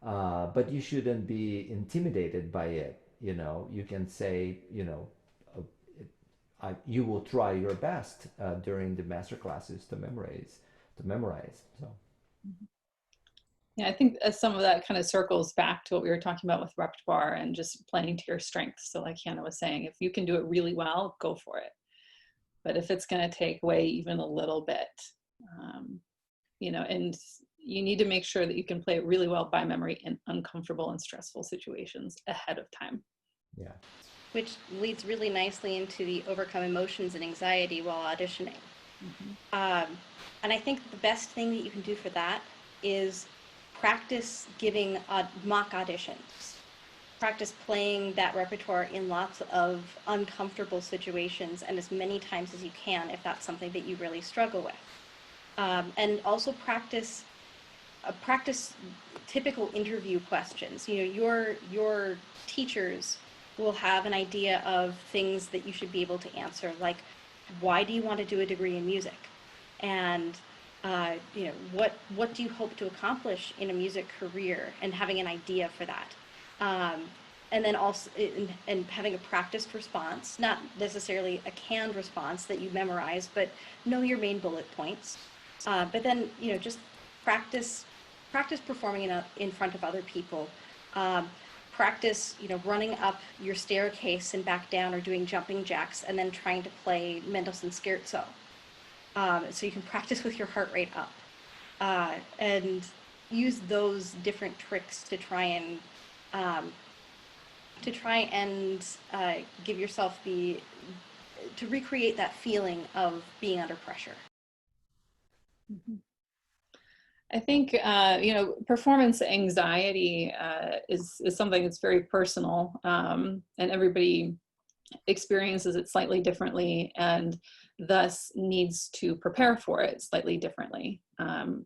but you shouldn't be intimidated by it. You know, you can say, you know, you will try your best during the master classes to memorize. So. Yeah, I think some of that kind of circles back to what we were talking about with repertoire and just playing to your strengths. So like Hannah was saying, if you can do it really well, go for it. But if it's going to take away even a little bit, you know, and you need to make sure that you can play it really well by memory in uncomfortable and stressful situations ahead of time. Yeah. Which leads really nicely into the overcome emotions and anxiety while auditioning. Mm-hmm. And I think the best thing that you can do for that is practice giving mock auditions. Practice playing that repertoire in lots of uncomfortable situations and as many times as you can if that's something that you really struggle with. And also practice typical interview questions. You know, your teachers will have an idea of things that you should be able to answer, like, why do you want to do a degree in music? And you know, what do you hope to accomplish in a music career, and having an idea for that. And then also and having a practiced response, not necessarily a canned response that you memorize, but know your main bullet points. But then, you know, just practice performing in front of other people. practice, running up your staircase and back down, or doing jumping jacks, and then trying to play Mendelssohn Scherzo. So you can practice with your heart rate up, and use those different tricks to try and give yourself to recreate that feeling of being under pressure. Mm-hmm. I think, performance anxiety is something that's very personal, and everybody experiences it slightly differently, and thus needs to prepare for it slightly differently.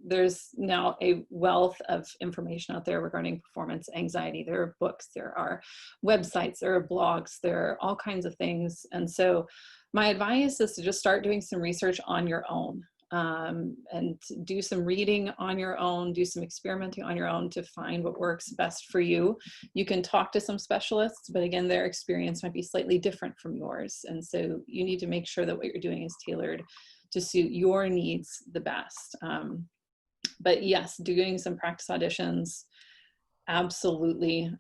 There's now a wealth of information out there regarding performance anxiety. There are books, there are websites, there are blogs, there are all kinds of things. And so my advice is to just start doing some research on your own. And do some reading on your own, do some experimenting on your own to find what works best for you. You can talk to some specialists, but again, their experience might be slightly different from yours. And so you need to make sure that what you're doing is tailored to suit your needs the best. But yes, doing some practice auditions, absolutely.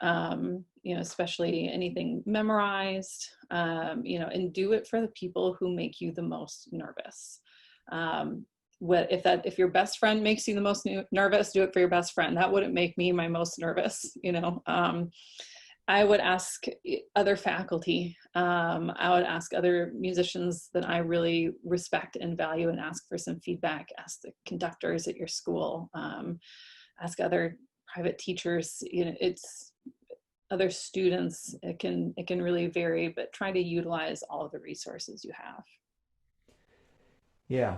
Especially anything memorized, and do it for the people who make you the most nervous. If your best friend makes you the most nervous, do it for your best friend. That wouldn't make me my most nervous. I would ask other faculty. I would ask other musicians that I really respect and value, and ask for some feedback. Ask the conductors at your school. Ask other private teachers. It's other students. It can really vary, but try to utilize all of the resources you have. Yeah,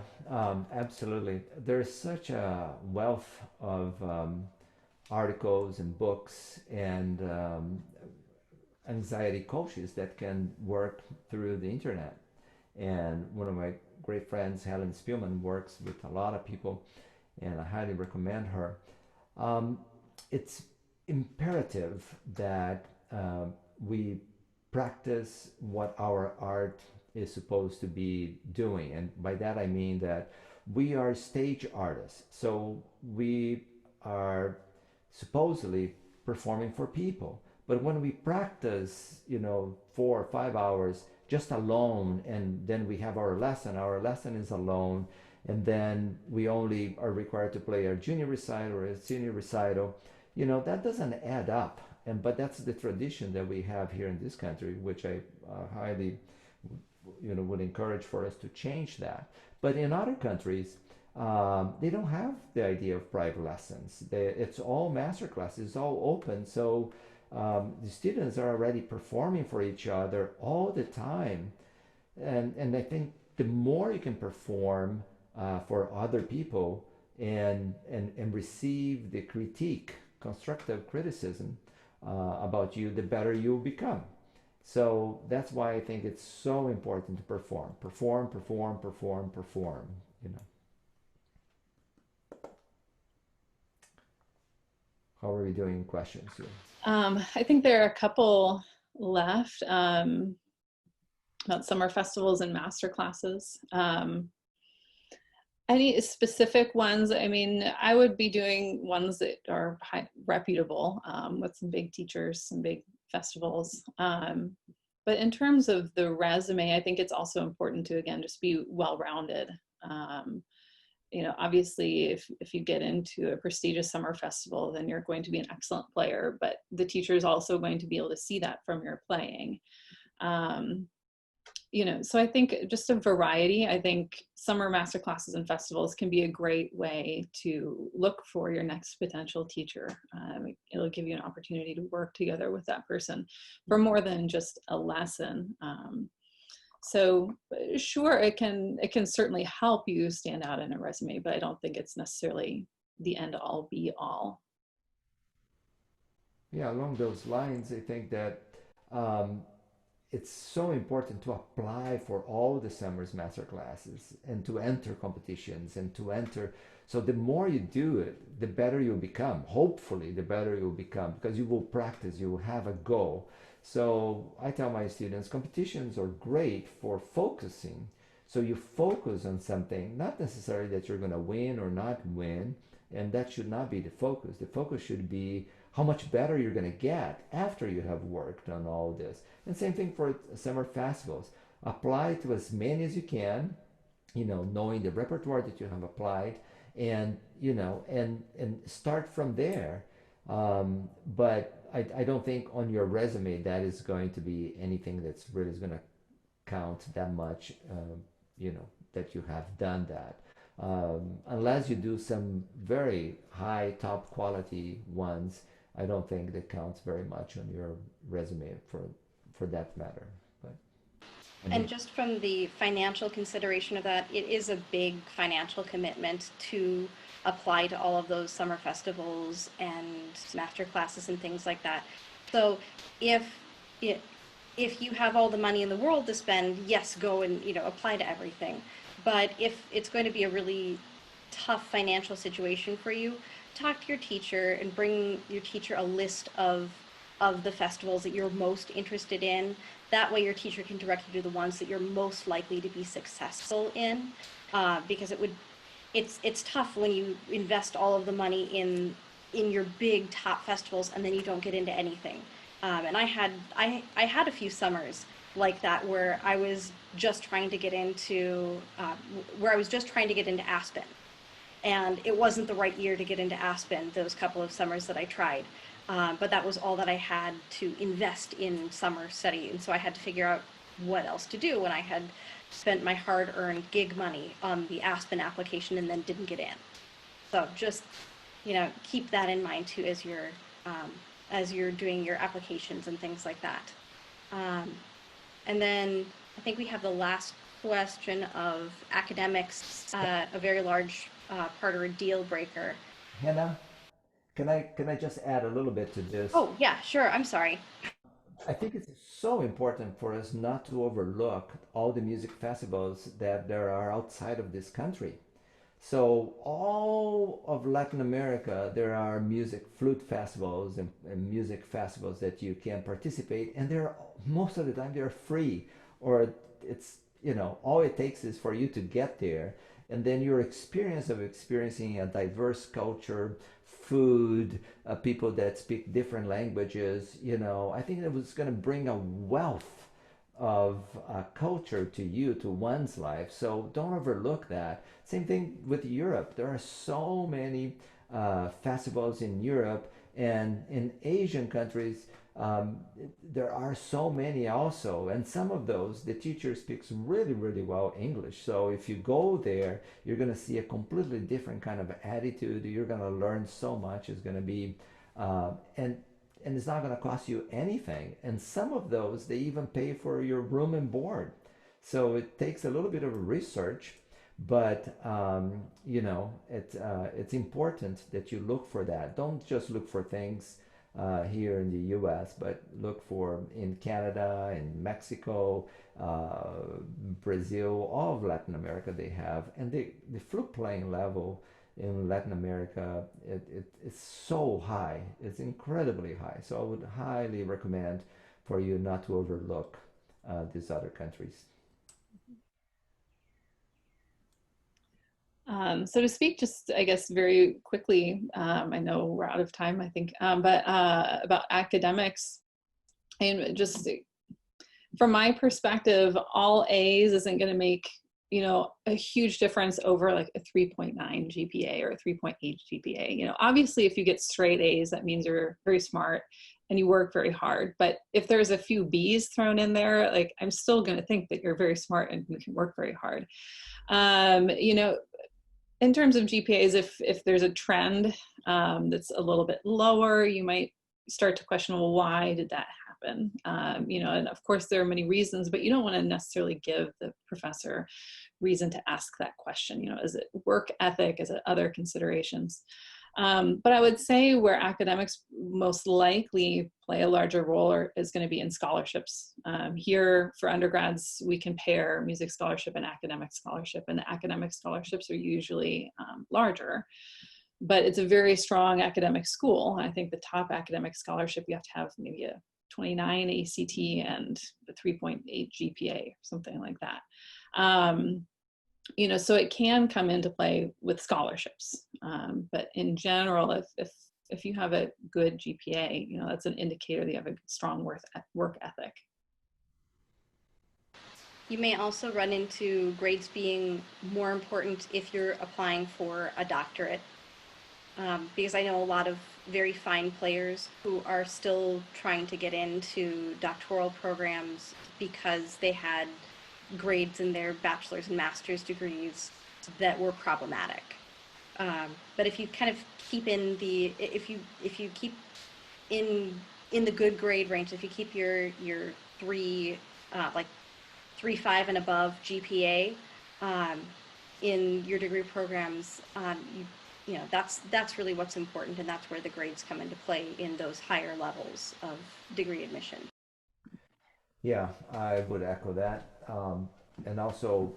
absolutely. There's such a wealth of articles and books and anxiety coaches that can work through the internet. And one of my great friends, Helen Spielman, works with a lot of people, and I highly recommend her. It's imperative that we practice what our art is supposed to be doing. And by that I mean that we are stage artists. So we are supposedly performing for people. But when we practice, 4 or 5 hours just alone, and then we have our lesson is alone, and then we only are required to play a junior recital or a senior recital, that doesn't add up. But that's the tradition that we have here in this country, which I highly would encourage for us to change that. But in other countries, they don't have the idea of private lessons. It's all master classes, it's all open. So the students are already performing for each other all the time. And I think the more you can perform for other people and receive the critique, constructive criticism about you, the better you'll become. So that's why I think it's so important to perform. Perform. How are we doing in questions here? I think there are a couple left about summer festivals and master classes. Any specific ones? I mean, I would be doing ones that are reputable, with some big teachers, some big festivals. But in terms of the resume, I think it's also important to, again, just be well-rounded. Obviously, if you get into a prestigious summer festival, then you're going to be an excellent player, but the teacher is also going to be able to see that from your playing. So I think just a variety. I think summer master classes and festivals can be a great way to look for your next potential teacher. It'll give you an opportunity to work together with that person for more than just a lesson. So sure, it can certainly help you stand out in a resume, but I don't think it's necessarily the end all be all. Yeah, along those lines, I think that it's so important to apply for all the summer's master classes and to enter competitions and to enter. So the more you do it, the better you'll become. Hopefully, the better you'll become, because you will practice, you will have a goal. So I tell my students, competitions are great for focusing. So you focus on something, not necessarily that you're going to win or not win, and that should not be the focus. The focus should be how much better you're going to get after you have worked on all this. And same thing for summer festivals. Apply to as many as you can, you know, knowing the repertoire that you have applied, and you know, and start from there. But I don't think on your resume that is going to be anything that's really going to count that much, you know, that you have done that. Unless you do some very high, top quality ones, I don't think that counts very much on your resume for that matter. But I And mean, just from the financial consideration of that, it is a big financial commitment to apply to all of those summer festivals and master classes and things like that. So if it, if you have all the money in the world to spend, yes, go and, you know, apply to everything. But if it's going to be a really tough financial situation for you, talk to your teacher and bring your teacher a list of the festivals that you're most interested in. That way your teacher can direct you to the ones that you're most likely to be successful in, because it's tough when you invest all of the money in your big top festivals and then you don't get into anything. And I had a few summers like that where I was just trying to get into Aspen, and it wasn't the right year to get into Aspen those couple of summers that I tried. But that was all that I had to invest in summer study, and so I had to figure out what else to do when I had spent my hard-earned gig money on the Aspen application and then didn't get in. So just, you know, keep that in mind too as you're doing your applications and things like that. And then I think we have the last question of academics, a very large part or a deal breaker. Hannah, can I just add a little bit to this? Oh, yeah, sure. I'm sorry. I think it's so important for us not to overlook all the music festivals that there are outside of this country. So all of Latin America, there are music flute festivals and music festivals that you can participate, and they're most of the time they're free, or it's, you know, all it takes is for you to get there, and then your experience of experiencing a diverse culture, food, people that speak different languages, you know, I think it was going to bring a wealth of culture to you, to one's life. So don't overlook that. Same thing with Europe. There are so many festivals in Europe, and in Asian countries, there are so many also. And some of those, the teacher speaks really, really well English. So if you go there, you're going to see a completely different kind of attitude. You're going to learn so much. It's going to be, and it's not going to cost you anything. And some of those, they even pay for your room and board. So it takes a little bit of research, but you know, it's important that you look for that. Don't just look for things here in the U.S., but look for in Canada, in Mexico, Brazil, all of Latin America they have, and the flute playing level in Latin America, it's so high. It's incredibly high. So I would highly recommend for you not to overlook these other countries. So to speak just, I guess, very quickly, I know we're out of time, I think, but about academics, and just from my perspective, all A's isn't going to make, you know, a huge difference over like a 3.9 GPA or a 3.8 GPA. You know, obviously if you get straight A's, that means you're very smart and you work very hard. But if there's a few B's thrown in there, like, I'm still going to think that you're very smart and you can work very hard. You know, in terms of GPAs, if there's a trend that's a little bit lower, you might start to question, well, why did that happen? You know, and of course there are many reasons, but you don't want to necessarily give the professor reason to ask that question. You know, is it work ethic? Is it other considerations? But I would say where academics most likely play a larger role is going to be in scholarships. Here for undergrads, we can pair music scholarship and academic scholarship, and the academic scholarships are usually larger, but it's a very strong academic school. I think the top academic scholarship, you have to have maybe a 29 ACT and a 3.8 GPA, or something like that. You know, so it can come into play with scholarships. But in general, if if you have a good GPA, you know, that's an indicator that you have a strong work ethic. You may also run into grades being more important if you're applying for a doctorate, because I know a lot of very fine players who are still trying to get into doctoral programs because they had grades in their bachelor's and master's degrees that were problematic. But if you kind of keep in the, if you keep in the good grade range, if you keep your 3.5 and above GPA in your degree programs, you know, that's really what's important, and that's where the grades come into play in those higher levels of degree admission. Yeah, I would echo that, and also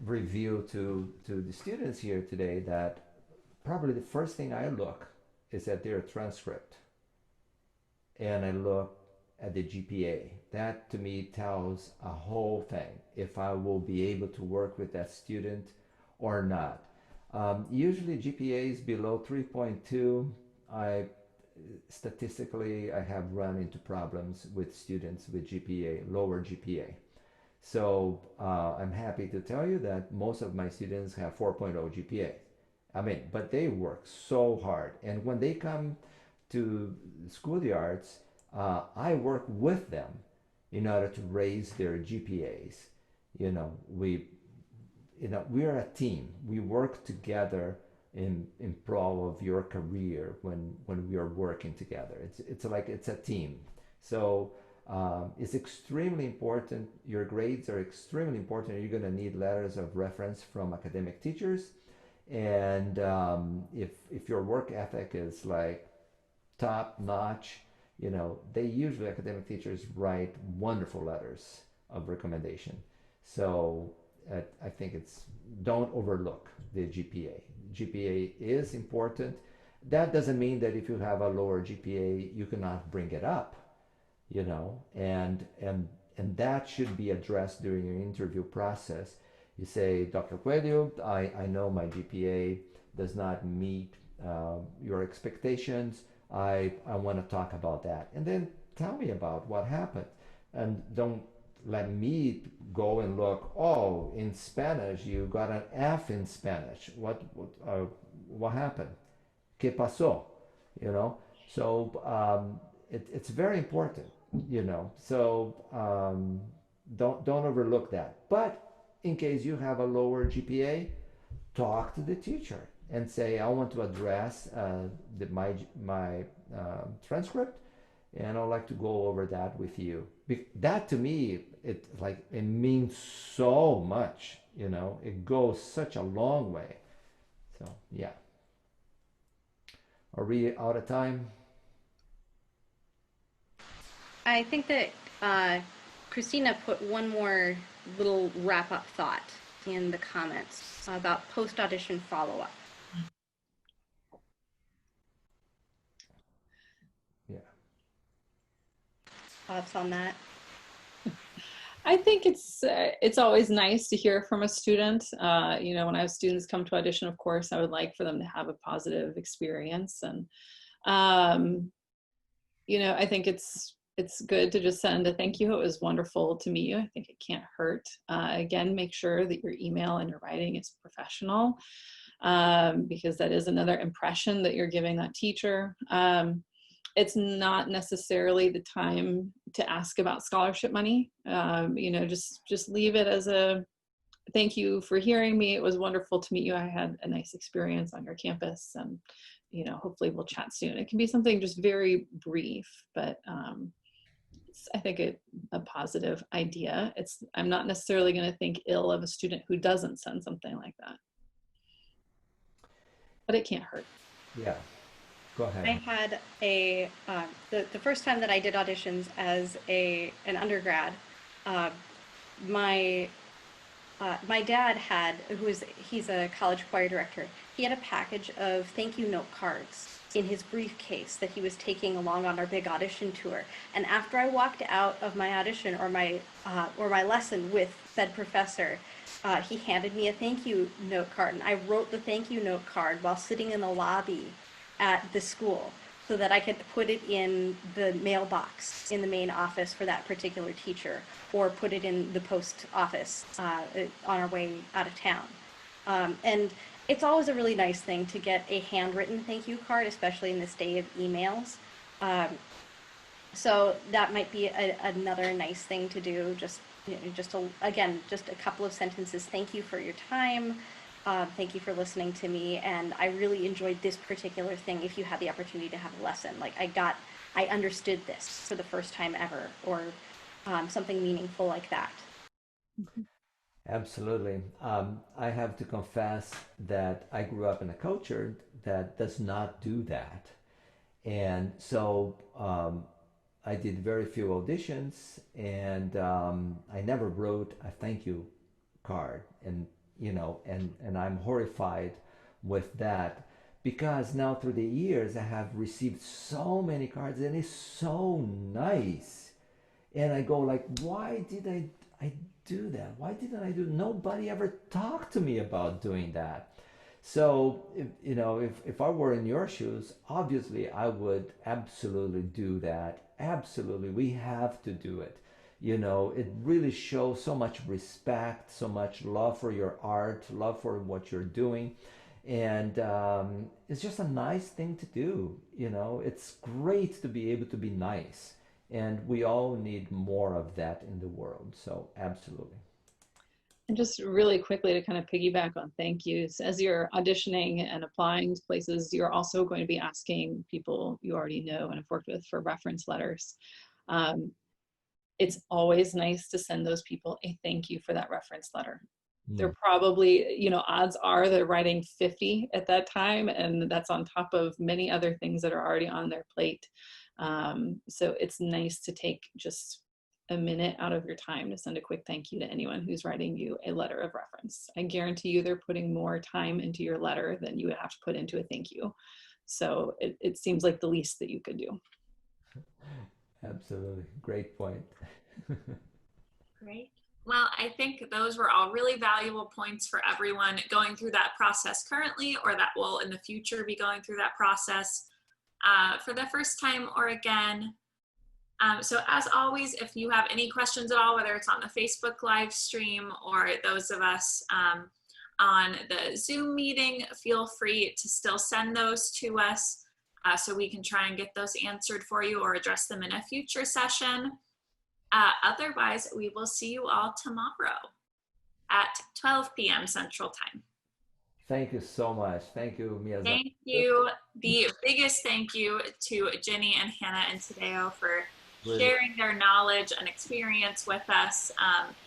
review to the students here today that probably the first thing I look is at their transcript, and I look at the GPA. That to me tells a whole thing, if I will be able to work with that student or not. Usually GPAs below 3.2, statistically I have run into problems with students with lower GPA. So I'm happy to tell you that most of my students have 4.0 GPA. I mean, but they work so hard, and when they come to School of the Arts, I work with them in order to raise their GPAs. You know, we are a team. We work together in pro of your career when we are working together. It's a team. So it's extremely important. Your grades are extremely important. You're going to need letters of reference from academic teachers, and if your work ethic is like top notch, you know, academic teachers write wonderful letters of recommendation. So I think don't overlook the GPA. GPA is important. That doesn't mean that if you have a lower GPA, you cannot bring it up, you know, and that should be addressed during your interview process. You say, Dr. Coelho, I know my GPA does not meet your expectations. I want to talk about that. And then tell me about what happened. And don't let me go and look, oh, in Spanish, you got an F in Spanish. What happened? ¿Qué pasó? You know? So it's very important, you know. So don't overlook that. But in case you have a lower GPA, talk to the teacher and say, I want to address my transcript, and I'd like to go over that with you. That to me, it means so much, you know. It goes such a long way. So yeah. Are we out of time? I think that Christina put one more little wrap-up thought in the comments about post-audition follow-up. Yeah. Thoughts on that? I think it's always nice to hear from a student. You know, when I have students come to audition, of course, I would like for them to have a positive experience. And, you know, I think it's good to just send a thank you. It was wonderful to meet you. I think it can't hurt. Again, make sure that your email and your writing is professional, because that is another impression that you're giving that teacher. It's not necessarily the time to ask about scholarship money. You know, just leave it as a thank you for hearing me. It was wonderful to meet you. I had a nice experience on your campus, and, you know, hopefully we'll chat soon. It can be something just very brief, but it's, I think, a positive idea. I'm not necessarily going to think ill of a student who doesn't send something like that, but it can't hurt. Yeah. Go ahead. I had the first time that I did auditions as an undergrad, my dad he's a college choir director. He had a package of thank you note cards in his briefcase that he was taking along on our big audition tour. And after I walked out of my audition or my lesson with said professor, he handed me a thank you note card, and I wrote the thank you note card while sitting in the lobby at the school so that I could put it in the mailbox in the main office for that particular teacher, or put it in the post office on our way out of town. And it's always a really nice thing to get a handwritten thank you card, especially in this day of emails. So that might be another nice thing to do. Just, again, just a couple of sentences. Thank you for your time. Thank you for listening to me. And I really enjoyed this particular thing. If you had the opportunity to have a lesson, like I understood this for the first time ever, or something meaningful like that. Absolutely. I have to confess that I grew up in a culture that does not do that. And so I did very few auditions, and I never wrote a thank you card. And, and I'm horrified with that, because now through the years I have received so many cards, and it's so nice. And I go like, why did I do that? Why didn't I do? Nobody ever talked to me about doing that. So if I were in your shoes, obviously I would absolutely do that. Absolutely, we have to do it. It really shows so much respect, so much love for your art, love for what you're doing. And it's just a nice thing to do. It's great to be able to be nice. And we all need more of that in the world. So absolutely. And just really quickly to kind of piggyback on thank yous, as you're auditioning and applying to places, you're also going to be asking people you already know and have worked with for reference letters. It's always nice to send those people a thank you for that reference letter. They're probably, odds are they're writing 50 at that time, and that's on top of many other things that are already on their plate. So it's nice to take just a minute out of your time to send a quick thank you to anyone who's writing you a letter of reference. I guarantee you they're putting more time into your letter than you would have to put into a thank you. So it seems like the least that you could do. Absolutely. Great point. Great. Well, I think those were all really valuable points for everyone going through that process currently, or that will in the future be going through that process for the first time or again. So as always, if you have any questions at all, whether it's on the Facebook live stream or those of us on the Zoom meeting, feel free to still send those to us so we can try and get those answered for you or address them in a future session. Otherwise, we will see you all tomorrow at 12 p.m. Central Time. Thank you so much. Thank you, Miyazawa. Thank you. The biggest thank you to Ginny and Hannah and Tadeu for sharing their knowledge and experience with us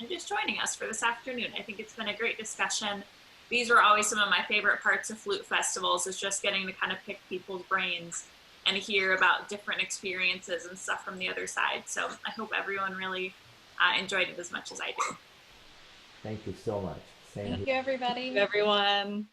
and just joining us for this afternoon. I think it's been a great discussion. These are always some of my favorite parts of flute festivals, is just getting to kind of pick people's brains and hear about different experiences and stuff from the other side. So I hope everyone really enjoyed it as much as I do. Thank you so much. Thank you, everybody. Thank you, everyone.